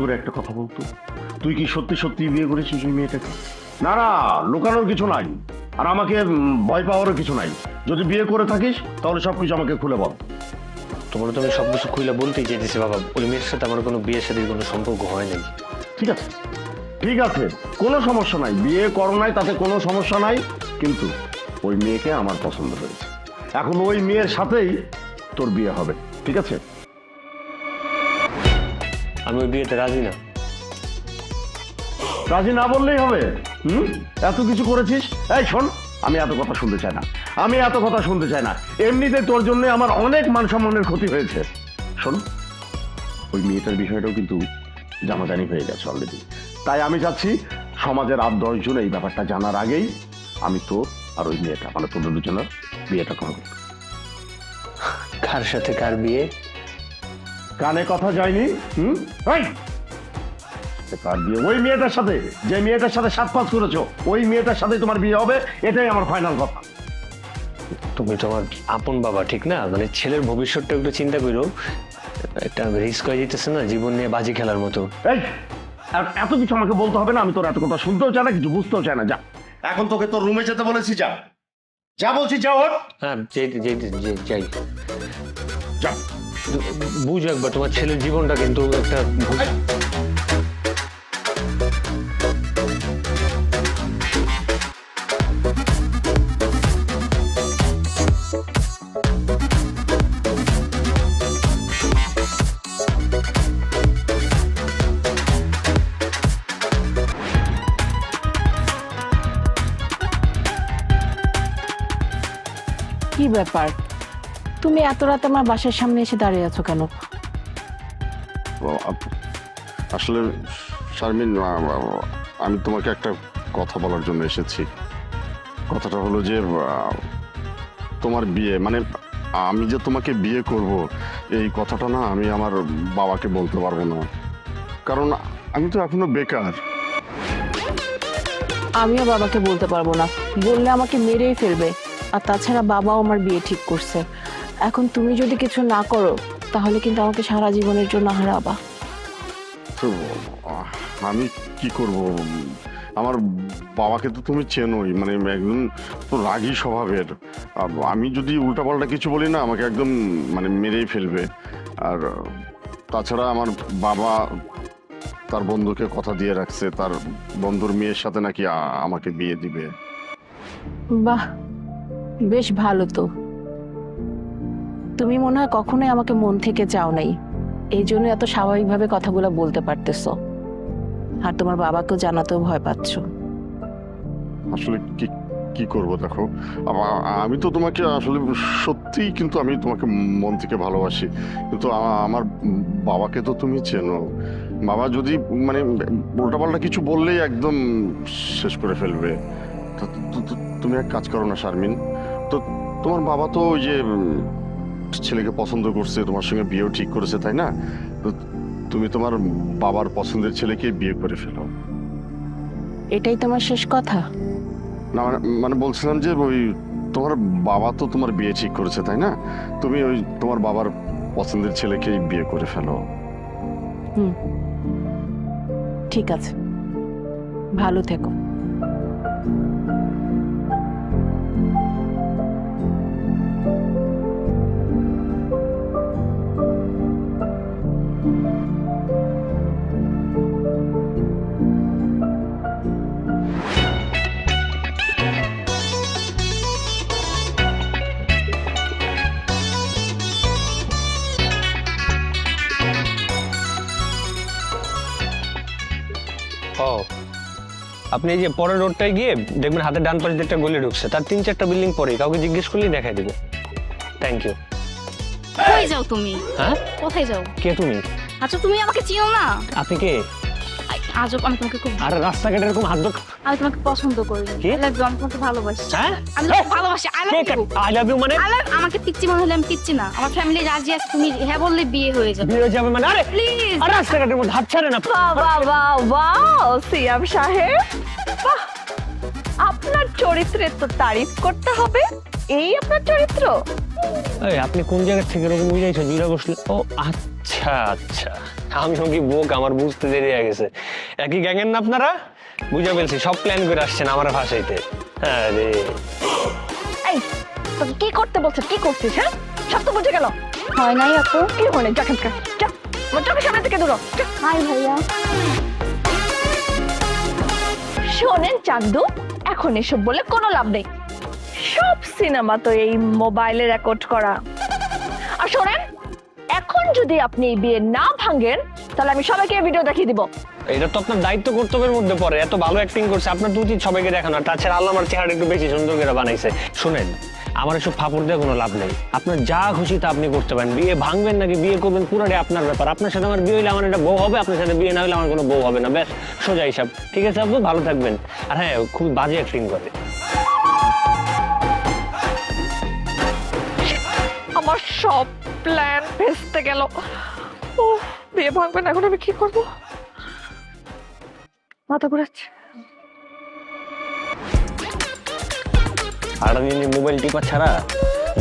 করে একটা কথা বলতো, তুই কি সত্যি সত্যি বিয়ে করেছিস ওই মেয়েটাকে? না না, লুকানোর কিছু নাই, আর আমাকে ভয় পাওয়ারও কিছু নাই। যদি বিয়ে করে থাকিস তাহলে সবকিছু আমাকে খুলে বল। তোমার তো আমি সবকিছু খুলে বলতেই চাইতেছি বাবা, ওই মেয়ের সাথে আমার কোনো বিয়ের সাথে কোনো সম্পর্ক হয় নাই। ঠিক আছে, ঠিক আছে, কোনো সমস্যা নাই, বিয়ে করো নাই তাতে কোনো সমস্যা নাই, কিন্তু ওই মেয়েকে আমার পছন্দ হয়েছে। এখন ওই মেয়ের সাথেই তোর বিয়ে হবে, ঠিক আছে? আমি ওই বিয়েতে রাজি না। রাজি না বললেই হবে? এত কিছু করেছিস। এই শোন, আমি এত কথা শুনতে চাই না, আমি এত কথা শুনতে চাই না। এমনিতে তোর জন্য আমার অনেক মান সম্মানের ক্ষতি হয়েছে। শোন, ওই মেয়েটার বিষয়টাও কিন্তু জানাজানি হয়ে গেছে অলরেডি। তাই আমি চাচ্ছি সমাজের 8-10 জন এই ব্যাপারটা জানার আগেই আমি তোর আর ওই মেয়েটা, মানে তোদের দুজনের বিয়েটা করবো। কার সাথে কার বিয়ে? কানে কথা যায়নি? এই! কার বিয়ে? ওই মেয়েটার সাথে, যে মেয়েটার সাথে 7-5 করেছো, ওই মেয়েটার সাথে তোমার বিয়ে হবে, এটাই আমার ফাইনাল কথা। তুমি তোমার আপন বাবা, ঠিক না? মানে ছেলের ভবিষ্যৎটা একটু চিন্তা করো, একটা রিস্ক হয়ে যেতেছে না জীবন নিয়ে বাজি খেলার মতো। এই, আর এত কিছু আমাকে বলতে হবে না, আমি তোর এত কথা শুনতেও চাই না, কিছু বুঝতেও চাই না। যা, এখন তোকে তোর রুমে যেতে বলেছি, যা যা বলছি, যা। ওর হ্যাঁ, যাই। যা। বুঝো একবার, তোমার ছেলের জীবনটা কিন্তু একটা কি ব্যাপার, তুমি এত রাতে আমার বাসার সামনে এসে দাঁড়িয়ে আছো কেন? আসলে শারমিন, আমি তোমাকে একটা কথা বলার জন্য এসেছি। কথাটা হলো যে তোমার বিয়ে, মানে আমি যে তোমাকে বিয়ে করব, এই কথাটা না আমি আমার বাবাকে বলতে পারবো না, কারণ আমি তো এখনো বেকার। আমিও বাবাকে বলতে পারবো না, বললে আমাকে মেরেই ফেলবে। আর তাছাড়া বাবাও আমার বিয়ে ঠিক করছে। এখন তুমি যদি কিছু না করো তাহলে কিন্তু আমাকে সারা জীবনের জন্য হারাবা। তো আমি কি করব? আমার বাবাকে তো তুমি চেনোই, মানে একদম তো রাগী স্বভাবের। আমি যদি উল্টাপাল্টা কিছু বলি না, আমাকে একদম মানে মেরেই ফেলবে। আর তাছাড়া আমার বাবা তার বন্ধুকে কথা দিয়ে রাখছে, তার বন্ধুর মেয়ের সাথে নাকি আমাকে বিয়ে দিবে। বাহ, বেশ ভালো তো। তুমি মনে হয় কখনোই আমাকে মন থেকে চাও নাই, এই জন্য এত স্বাভাবিকভাবে কথাগুলো বলতে পারতেছো। আর তোমার বাবাকেও জানাতেও ভয় পাচ্ছ। আসলে কি কি করবো, দেখো আমি তো তোমাকে আসলে সত্যিই, কিন্তু আমি তোমাকে মন থেকে ভালোবাসি, কিন্তু আমার বাবাকে তো তুমি চেনো। বাবা যদি মানে উল্টাপাল্টা কিছু বললেই একদম শেষ করে ফেলবে। তুমি এক কাজ করো না শারমিন, তো তোমার বাবা তো ওই যে ছেলেকে পছন্দ করছে, তোমার সঙ্গে বিয়েও ঠিক করেছে, তাই না? তো তুমি তোমার বাবার পছন্দের ছেলেকে বিয়ে করে ফেলো। এটাই তোমার শেষ কথা? না মানে বলছিলাম যে ওই তোমার বাবা তো তোমার বিয়ে ঠিক করেছে, তাই না? তুমি ওই তোমার বাবার পছন্দের ছেলেকেই বিয়ে করে ফেলো। ঠিক আছে, ভালো থেকো। ও, আপনি এই যে পরের রোডটায় গিয়ে দেখবেন হাতের ডান পাশে একটা গলি ঢুকছে, তার 3-4টা বিল্ডিং পরে কাউকে জিজ্ঞেস করলেই দেখাই দিব। Thank you. কোথায় যাও তুমি? হ্যাঁ, কোথায় যাও? কে তুমি? আচ্ছা, তুমি আমাকে চিনো না? আপনি কে? আজব, আমি তোমাকে খুব, আর রাস্তাঘাটে এরকম হাত ধর। আমি তোমাকে পছন্দ করি। কি? I love you, আমি তোমাকে ভালোবাসি। হ্যাঁ, আমি তোমাকে ভালোবাসি। I love you। I love you মানে? আমাকে পিচ্চি মনে হলে আমি পিচ্চি না, আমার ফ্যামিলি রাজি আছে, তুমি হ্যাঁ বললে বিয়ে হয়ে যাবে। বিয়ে হয়ে যাবে মানে? আরে প্লিজ। আর রাস্তাঘাটের মধ্যে হাত ছাড়ে না। বাহ, সিয়াম সাহেব, বাহ, আপনার চরিত্রের তো তারিফ করতে হবে। এই আপনার চরিত্র? এই আপনি কোন জায়গা থেকে এরকম বুঝাইছেন? জুড়ে বসলে? ও আচ্ছা আচ্ছা, আমিও কি বোক, আমার বুঝতে দেরি হয়ে গেছে। একই গ্যাংয়ের না আপনারা? বুঝে ফেলছি, সব প্ল্যান করে আসছেন আমার ফাঁসাইতে। আরে এই তোকে কি করতে বলছিস, কি করছিস? হ্যাঁ, সব তো বুঝে গেল। হয় নাই আপু। কি হলে যা খানকা যা, আমার চোখের সামনে থেকে দূর হ, যা। হাই ভাইয়া। শোনেন চান্দু, এখন এসব বলে কোনো লাভ নেই। সব সিনেমা তো এই মোবাইলে রেকর্ড করা। আর শোনেন, এখন যদি আপনি এই বিয়ে না ভাঙেন তাহলে আমি সবাইকে ভিডিও দেখিয়ে দিব। এটা তো আপনার দায়িত্ব কর্তব্যের মধ্যে পড়ে। এত ভালো অ্যাক্টিং করছে, আপনার তো উচিত সবাইকে দেখানো। আর তাছাড়া আল্লাহ আমার চেহারা একটু বেশি সুন্দর করে বানাইছে। শুনেন, আমার এসব ফাপড় দিয়ে কোনো লাভ নেই। আপনার যা খুশি তা আপনি করতে পারেন। বিয়ে ভাঙবেন নাকি বিয়ে করবেন পুরোটাই আপনার ব্যাপার। আপনার সাথে আমার বিয়ে হইলে আমার একটা বউ হবে, আপনার সাথে বিয়ে না হলে আমার কোনো বউ হবে না। ব্যাস, সোজা হিসাব। ঠিক আছে আপু, ভালো থাকবেন। আর হ্যাঁ, খুব বাজে অ্যাক্টিং করে। আমার সব প্ল্যান ভেস্তে গেল। ও, বিয়ে ভাঙবেন, এখন আমি কি করব? মাথা ঘুরাচ্ছে। আর আমি মোবাইল টিপা ছাড়া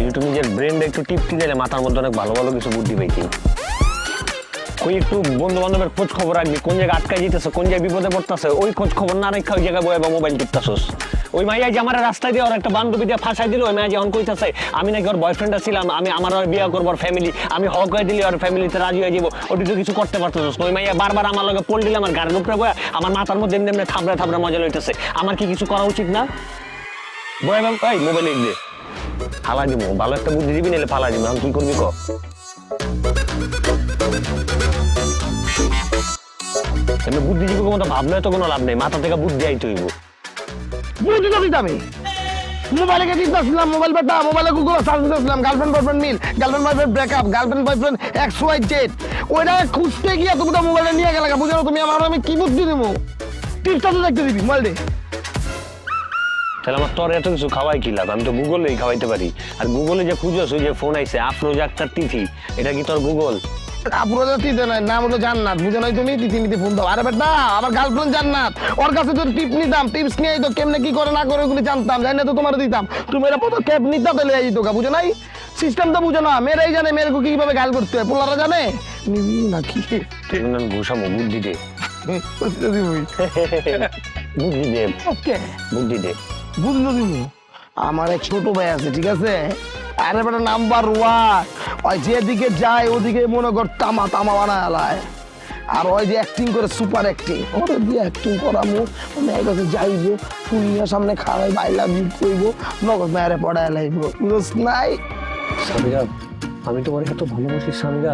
একটু নিজের ব্রেনটা একটু টিপতে দিলে মাথার মধ্যে অনেক ভালো ভালো কিছু বুদ্ধি পাইতি। ওই একটু বন্ধু বান্ধবের খোঁজ খবর রাখবি, কোন জায়গায় আটকায় যেতেছে, কোন জায়গায় বিপদে পড়তেছে, ওই খোঁজ খবর না রেখে ওই জায়গায় বয়ে বা মোবাইল টিপতেছস। ওই মাইয়া যে আমার রাস্তায় দিয়ে ওর একটা বান্ধবী দিয়ে ফাঁসাই দিল, ওই মাইয়া যখন কইতাছে আমি নাকি ওর বয়ফ্রেন্ড ছিলাম, আমি আমার বিয়ে করবো ওর ফ্যামিলি, আমি হক হয়ে দিলে ওর ফ্যামিলিতে রাজি হয়ে যাবো, ওটি তো কিছু করতে পারতেছস। ওই মাইয়া বারবার আমার লগে পোল দিলে আমার গাড়ির উপরে বয়া আমার মাথার মধ্যে এমনি এমনি থাবড়ে থাবড়ে মজা লইতেছে। আমার কি কিছু করা উচিত না? বয়া এই মোবাইল দিয়ে ফালা দিব, ভালো একটা বুদ্ধি দিবি, নাহলে ফালা দিব। এখন কি করবি ক? এমনি বুদ্ধিজীবীর মতো ভাবলে তো কোনো লাভ নেই, মাথা থেকে বুদ্ধি আইতে হইব। বুঝি তো দিতাম মোবাইলে কে দিতেছিলাম, মোবাইল বেটা, মোবাইলে গুগল সার্চ দিতেছিলাম, গার্লফ্রেন্ড বয়ফ্রেন্ড মিল, girlfriend boyfriend breakup, girlfriend boyfriend X Y Z. ওইটা খুঁজতে গিয়ে তুমি তো মোবাইলে নিয়ে গেলে, বুঝো তুমি আমার, আমি কি বুদ্ধি দেবো? টিপটা তো দেখতে দিবি মোবাইলে। তাহলে আমার তোর এত কিছু খাওয়াই কি লাভ? আমি তো গুগলেই খাওয়াইতে পারি। আর গুগলে যে খুঁজোস, ওই যে ফোন আইছে আফরোজ আক্তার তিথি, এটা কি তোর গুগল? আপুরা তিতে নাই, নাম হলো জান্নাত, বুঝো নাই তুমি? তিথি নিতে ফোন দাও। আরে বেটা, আমার গার্লফ্রেন্ড জান্নাত, ওর কাছে তো টিপ নিতাম, টিপস নিয়ে তো কেমনে কি করে না করে ওগুলি জানতাম, জানি না তো তোমার দিতাম। তুমি এরা পদক্ষেপ নিতে পেলে এই তো, বুঝো নাই? সিস্টেম তো বুঝো না, মেয়েরাই জানে মেয়েরকে কিভাবে গাল করতে হয়, পোলারা জানে নিবি নাকি? ঘুষামো বুদ্ধি দে, বুদ্ধি দে, ওকে বুদ্ধি দে। বুঝলো তুমি? আমার এক ছোট ভাই আছে, ঠিক আছে? আরে বেটা নাম্বার ওয়ান, ওই যেদিকে যায় ওদিকে মনে কর তামা তামা বানায় আলায়। আর ওই যে অ্যাক্টিং করে, সুপার অ্যাক্টিং, ওরে দিয়ে অ্যাক্টিং করামু, মেয়ের কাছে যাইবো, ফুল নিয়ে সামনে খাওয়াই, আই লাভ ইউ কইবো, নগদ মেয়েরে পড়ায় লাইবো, বুঝছ নাই? সামিরা, আমি তোমার এত ভালোবাসি সামিরা,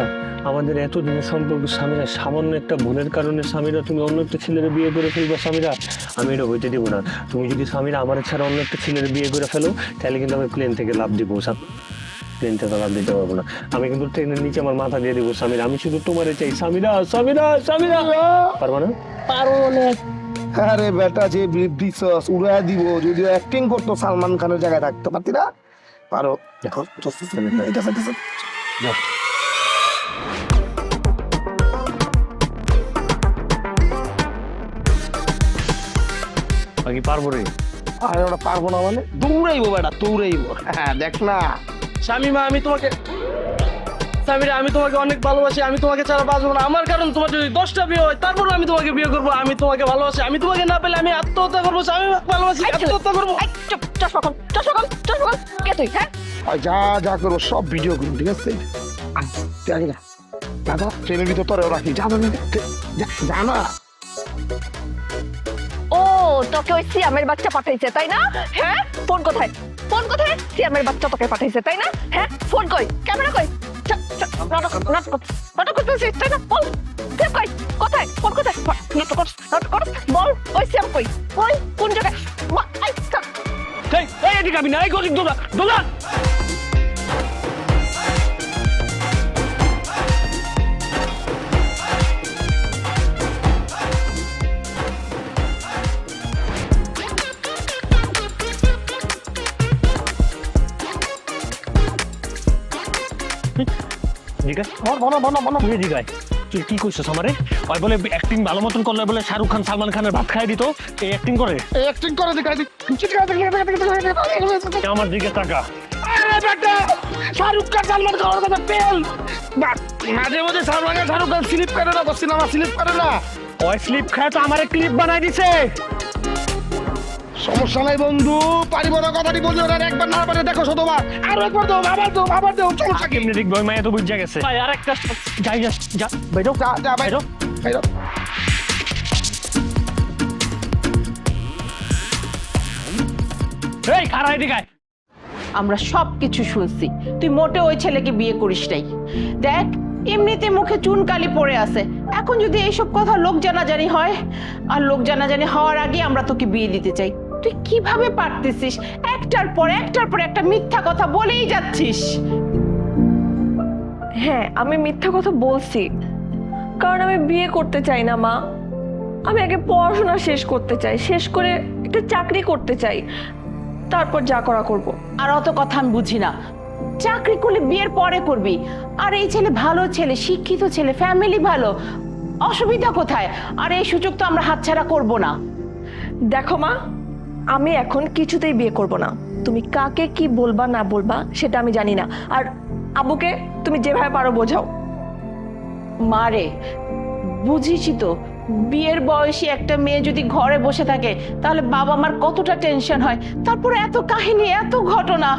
আমাদের এত দিনের সম্পর্ক সামিরা, সামান্য একটা ভুলের কারণে সামিরা তুমি অন্য একটা ছেলের বিয়ে করে ফেলবা সামিরা, আমি এটা হইতে দিব না। তুমি যদি সামিরা আমার ছাড়া অন্য একটা ছেলের বিয়ে করে ফেলো, তাহলে কিন্তু আমি প্লেন থেকে লাভ দিব। প্লেন থেকে লাভ দিতে পারবো না, আমি কিন্তু ট্রেনের নিচে আমার মাথা দিয়ে দিব সামিরা। আমি শুধু তোমারে চাই সামিরা, সামিরা, সামিরা। পারবো না? পারো না। আরে বেটা, যে বিশ্বাস উড়াই দিব, যদি অ্যাক্টিং করতো সালমান খানের জায়গায় থাকতে পারতি না? পারো, দেখো এটা যাও। বাকি পারবো রে। আরে ওটা পারবো না মানে? দৌড়াইবো বেটা, দৌড়াইবো। হ্যাঁ দেখ না শামিমা, আমি তোমাকে, সামিরা আমি তোমাকে অনেক ভালোবাসি, আমি তোমাকে ছাড়া বাঁচবো না। আমার কারণ তোমার যদি 10টা বিয়ে হয় তারপর আমি তোমাকে বিয়ে করবো। আমি তোমাকে ভালোবাসি, আমি তোমাকে না পেলে আমি আত্মহত্যা করবো। আমি ভালোবাসি, আত্মহত্যা করবো। চুপ, চশমা কর, চশমা কর, চশমা কর। কে তুই? হ্যাঁ, আর যা যা করবো সব ভিডিও করবো, ঠিক আছে? জানি না দাদা, ট্রেনের ভিতর তোরেও রাখি, যা না। ও, তোকে ওই সিয়ামের বাচ্চা পাঠাইছে তাই না? হ্যাঁ, ফোন কোথায়? ফোন কোথায়? সিয়ামের বাচ্চা তোকে পাঠাইছে তাই না? হ্যাঁ, ফোন কই? ক্যামেরা কই? নাটক করতেছিস তাই না? বল, সিয়াম কই? কোথায়? ফোন কোথায়? নাটক করছিস? বল, ওই সিয়াম কই? ওই কোন জায়গায়? এই এদিকে আবি না, এই গরিব দোলা দোলা। তুই কি করছিস আমারে? ওই বলে অ্যাক্টিং ভালো মতন করলে বলে শাহরুখ খান সালমান খানের ভাত খাই দিত, এই অ্যাক্টিং করে। অ্যাক্টিং করে দেখাই আমার দিকে তাকা। শাহরুখ খান সালমান খানের কথা পেল মাঝে মাঝে সালমান খান শাহরুখ খান স্লিপ করে না, সিনেমা স্লিপ করে না। ওই স্লিপ খায় তো আমারে ক্লিপ বানাই দিছে। সমস্যা নাই বন্ধু, পারিব না কথাটি বলি ওরা একবার না পারে দেখো শতবার, আরো একবার দাও, আবার দাও, সমস্যা কি? কেমনে দেখবো ওই মায়া তো বুঝা গেছে। ভাই আরেকটা যাই যা যা বাইরো যা বাইরো বাইরো। এই খাড়া এদিকে আয়। আমরা সব কিছু শুনছি, তুই মোটে ওই ছেলেকে বিয়ে করিস নাই। দেখ এমনিতে মুখে চুনকালি পড়ে আছে, এখন যদি এইসব কথা লোক জানাজানি হয়, আর লোক জানাজানি হওয়ার আগে আমরা তোকে বিয়ে দিতে চাই, তুই কিভাবে পারতেছিস? একটার পর একটা মিথ্যা কথা বলেই যাচ্ছিস। হ্যাঁ, আমি মিথ্যা কথা বলছি, কারণ আমি বিয়ে করতে চাই না মা। আমি আগে পড়াশোনা শেষ করতে চাই, শেষ করে একটা চাকরি করতে চাই, তারপর যা করা করব। আর অত কথা আমি বুঝি না, চাকরি করলে বিয়ের পরে করবি। আর এই ছেলে ভালো ছেলে, শিক্ষিত ছেলে, ফ্যামিলি ভালো, অসুবিধা কোথায়? আর এই সুযোগ তো আমরা হাতছাড়া করব না। দেখো মা, আমি এখন কিছুতেই বিয়ে করব না। তুমি কাকে কি বলবা না বলবা সেটা আমি জানি না, আর আব্বুকে তুমি যেভাবে পারো বোঝাও। মারে বুঝিছি তো, বিয়ের বয়সী একটা মেয়ে যদি ঘরে বসে থাকে তাহলে বাবা মার কতটা টেনশন হয়, তারপরে এত কাহিনী, এত ঘটনা।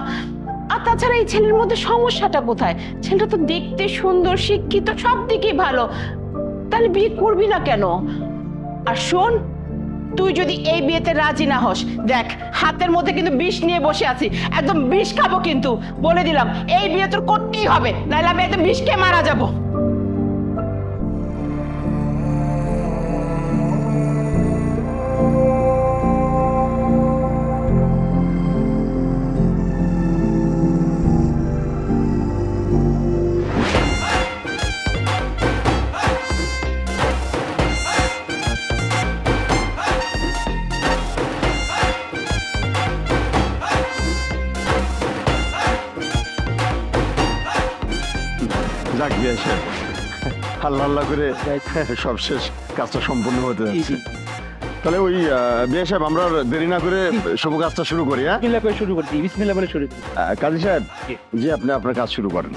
আর তাছাড়া এই ছেলের মধ্যে সমস্যাটা কোথায়? ছেলেটা তো দেখতে সুন্দর, শিক্ষিত, সব দিকেই ভালো, তাহলে বিয়ে করবি না কেন? আর শোন, তুই যদি এই বিয়েতে রাজি না হস, দেখ হাতের মধ্যে কিন্তু বিষ নিয়ে বসে আছি, একদম বিষ খাবো কিন্তু, বলে দিলাম। এই বিয়ে তোর করতেই হবে, নাহলে আমি একদম বিষ খেয়ে মারা যাবো। যাক বিয়ে শেষ, আল্লাহ আল্লাহ করে সব শেষ, কাজটা সম্পূর্ণ হতে যাচ্ছে। তাহলে ওই বিয়ে সাহেব, আমরা দেরি না করে শুভ কাজটা শুরু করি। হ্যাঁ, বিসমিল্লাহ করে শুরু করছি, বিসমিল্লাহ বলে শুরু করি। কাজী সাহেব, জি আপনি আপনার কাজ শুরু করেন।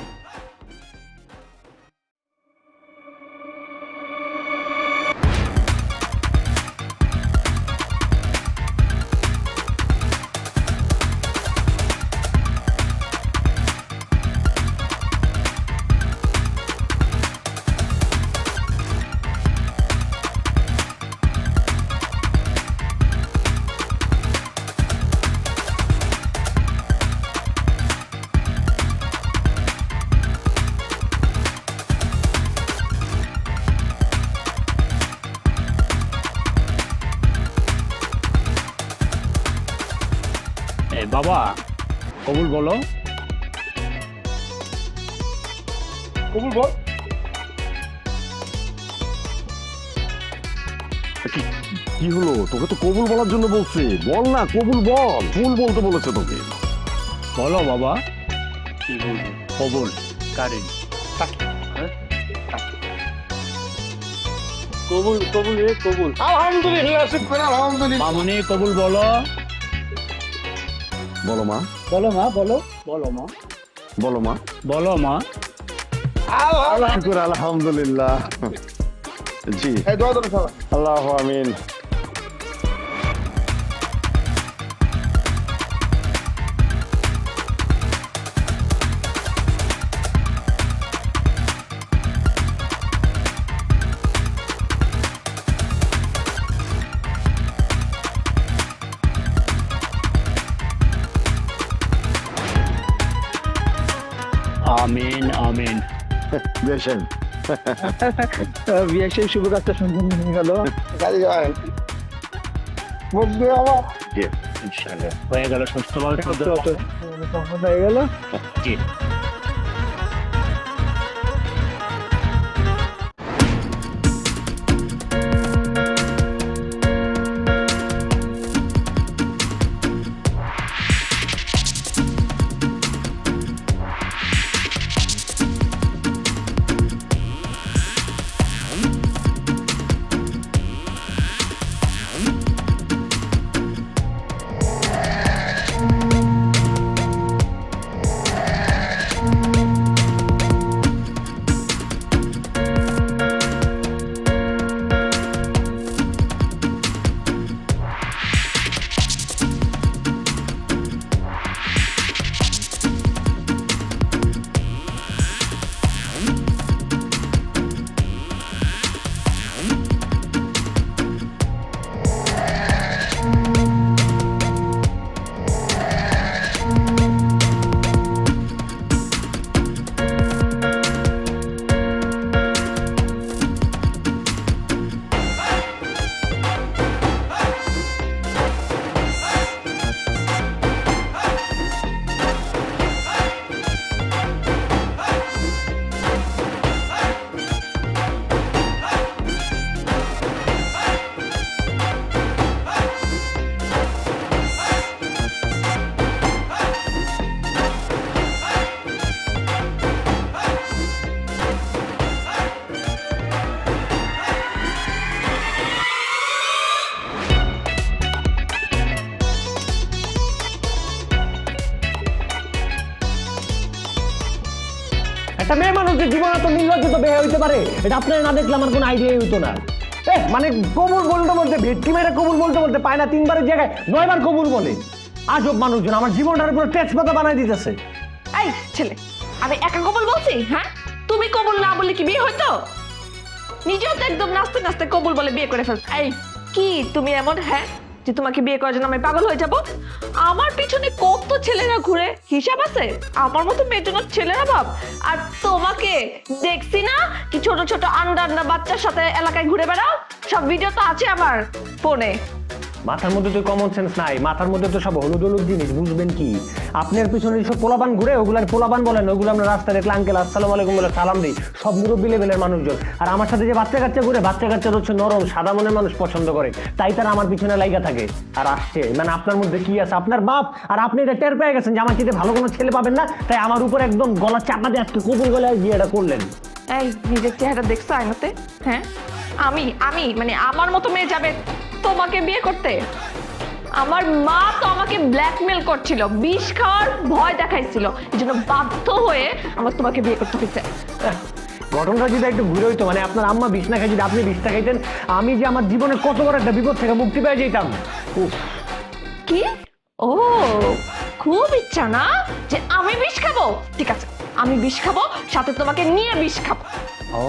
বাবা কবুল বলো, কবুল বল। কি হলো? তোকে তো কবুল বলার জন্য বলছে, বল না, কবুল বল। ফুল বলতে বলেছে তোকে। বলো বাবা, কি বলবো? কবুল কারেন কবুল কবুল রে কবুল। আলহামদুলিল্লাহ, শুকর আলহামদুলিল্লাহ। মামুনি কবুল বলো। বলো মা, বলো মা, বলো, বলো মা, বলো মা, বলো মা। শুকর আলহামদুলিল্লাহ। জি, এই দোয়া দেন সবাই। আল্লাহ আমিন। আমিন আমিন। বেশেন, বিয়ে সেই শুভ কাজটা সম্পূর্ণ হয়ে গেল। কাজী সাহেব, বন্ধু আমার ইনশাআল্লাহ হয়ে গেল, সুস্থভাবে সম্পূর্ণ হয়ে গেল। জি। একটা মেয়ে মানুষের জীবন এত নির্লজ্জিত বেহে হইতে পারে, এটা আপনারা না দেখলে আমার কোনো আইডিয়াই হইতো না। মানে কবুল বলতে বলতে ভেটকি মেয়েরা কবুল বলতে বলতে পায় না 3 বারের জায়গায় 9 বার কবুল বলে। আজব মানুষজন আমার জীবনটার পুরো তেজপাতা বানাই দিতেছে। এই ছেলে, আমি একা কবুল বলছি? হ্যাঁ, তুমি কবুল না বললে কি বিয়ে হইতো? নিজেও তো একদম নাচতে নাচতে কবুল বলে বিয়ে করে ফেলছ। এই কি তুমি এমন, হ্যাঁ, যে তোমাকে বিয়ে করার জন্য আমি পাগল হয়ে যাব? আমার পিছনে কত ছেলেরা ঘুরে, হিসাব আছে? আমার মতো মেয়ের জন্য ছেলেরা ভাব। আর তোমাকে দেখছি না কি ছোট ছোট আন্ডা বাচ্চার সাথে এলাকায় ঘুরে বেড়াও, সব ভিডিও তো আছে আমার ফোনে। মাথার মধ্যে তো কমন সেন্স নাই, মাথার মধ্যে তো সব হলুদ হলুদ জিনিস, বুঝবেন কি? আপনার পিছনে সব পোলাপান ঘুরে, ওগুলার পোলাপান বলেন, ওগুলো আমরা রাস্তায় দেখলে আঙ্কেল আসসালামু আলাইকুম বলে সালাম দিই, সব মুরব্বি লেভেলের মানুষজন। আর আমার সাথে যে বাচ্চা কাচ্চা ঘুরে, বাচ্চা কাচ্চা হচ্ছে নরম সাদা মনের মানুষ পছন্দ করে, তাই তারা আমার পিছনে লাইগা থাকে আর আসছে। মানে আপনার মধ্যে কি আছে? আপনার বাপ আর আপনি এটা টের পেয়ে গেছেন যে আমার চিঠে ভালো কোনো ছেলে পাবেন না, তাই আমার উপর একদম গলা চাপা দিয়ে আজকে কবুল গলে গিয়ে এটা করলেন। এই নিজের চেহারা দেখছো আয়নাতে? হ্যাঁ, আমি আমি মানে আমার মতো মেয়ে যাবে তোমাকে বিয়ে করতে? আমার মা তো আমাকে ব্ল্যাকমেল করছিল, বিষ খাওয়ার ভয় দেখাইছিল, এই জন্য বাধ্য হয়ে আমার তোমাকে বিয়ে করতে হয়েছে। ঘটনাটা যদি একটু ঘুরে হইতো, মানে আপনার আম্মা বিষ না খাই যদি আপনি বিষটা খাইতেন, আমি যে আমার জীবনে কত বড় একটা বিপদ থেকে মুক্তি পেয়ে যেতাম। কি? ও, খুব ইচ্ছা না যে আমি বিষ খাবো? ঠিক আছে, আমি বিষ খাবো, সাথে তোমাকে নিয়ে বিষ খাবো। ও,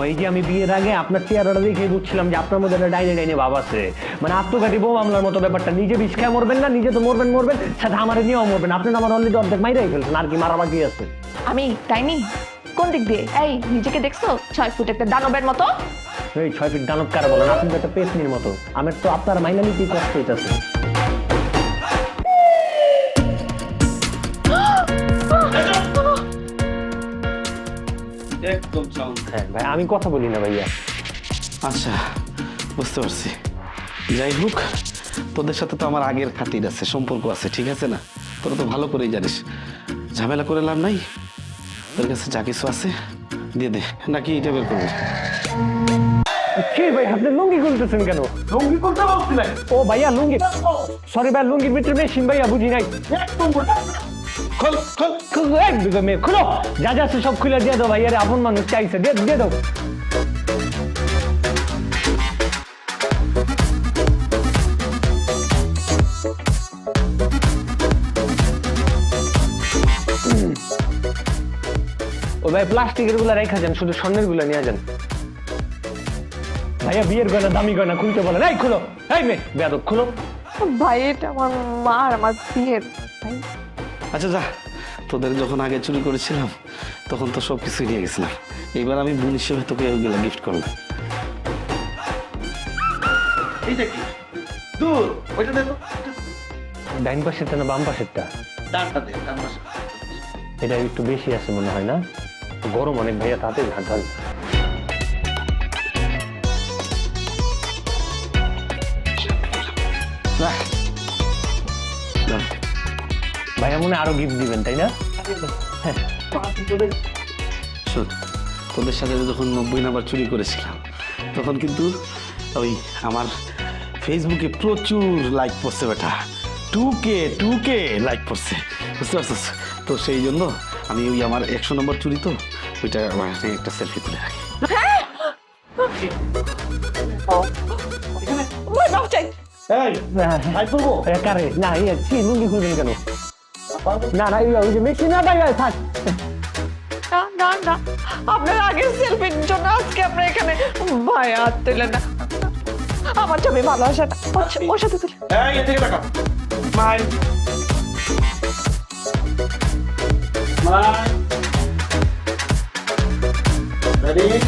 এই যে আমি বিয়ের আগে আপনার চেহারাটা দেখে বুঝছিলাম যে আপনার মধ্যে একটা ডাইনে ডাইনে ভাব আছে, মানে আত্মঘাতী বউ মামলার মতো ব্যাপারটা। নিজে বিষ খায় মরবেন না, নিজে তো মরবেন সাথে আমার নিয়েও মরবেন। আপনি আমার অলরেডি অর্ধেক মাইরাই ফেলছেন, আর কি মারা বাকি আছে? আমি ডাইনি? কোন দিক দিয়ে? এই নিজেকে দেখছো 6 ফুট একটা দানবের মতো? এই 6 ফিট দানব কারা বলেন? আপনি তো একটা পেছনির মতো। আমার তো আপনার মাইনা নিতেই কষ্ট হইতেছে। একদম সাউন্ড। হ্যাঁ ভাই, আমি কথা বলি না ভাইয়া। আচ্ছা, বুঝতে পারছি। যাই হোক, তোদের সাথে তো আমার আগের খাতির আছে, সম্পর্ক আছে, ঠিক আছে না? তোরা তো ভালো করেই জানিস, ঝামেলা করে লাভ নাই। তোর কাছে যা কিছু আছে দিয়ে দে, নাকি এটা বের করবি? কি ভাই, আপনি লুঙ্গি খুলতেছেন কেন? লুঙ্গি করতে বলছিলেন? ও ভাইয়া লুঙ্গি, সরি ভাই, লুঙ্গির ভিতরে মেশিন ভাইয়া, বুঝি নাই। একদম খোল খোল খোল, একদম খুলো, যা যা আছে সব খুলে দিয়ে দাও ভাইয়া, রে আপন মানুষ চাইছে, দিয়ে দাও। ও ভাই, প্লাস্টিকের গুলা রেখা যান, শুধু স্বর্ণের গুলা নিয়ে যান। ভাইয়া বিয়ের গয়না, দামি গয়না খুলতে বলেন। এই খুলো, এই মেয়ে বেয়াদব, খুলো। ভাই, এটা আমার মা আর আমার বিয়ের। আচ্ছা যা, তোদের যখন আগে চুরি করেছিলাম তখন তো সব কিছুই নিয়ে গেছিলাম, এবার আমি বোন হিসেবে তোকে ওইগুলো গিফট করবো। এইটা কি? দূর, ওইটা দেখো। ডাইন পাশেরটা না বাম পাশেরটা? ডানটা দে, ডান পাশে। এটা একটু বেশি আছে মনে হয় না? গরম অনেক ভাইয়া, তাতে ঘাট ধরে। ভাইয়া মনে আরো গিফট দিবেন, তাই না? শোন, তোদের সাথে যখন 90 নাম্বার চুরি করেছিলাম তখন কিন্তু ওই আমার ফেসবুকে প্রচুর লাইক পড়ছে বেটা, 2K লাইক পড়ছে, বুঝতে পারছিস? তো সেই জন্য আমি ওই আমার 100 নম্বর চুরি, তো ওইটা আমার একটা সেলফি তুলে রাখি। কারে না, লুঙ্গি খুলবেন কেন? না না, ওই যে মেশিন না ভাইয়া, থাক। না না না, আপনার আগের সেলফির জন্য আজকে আপনার এখানে ভাই হাত তুলে না, আমার ছবি ভালোবাসা না, ওর সাথে তুলে। এই এদিকে তাকাও। মাই রেডি?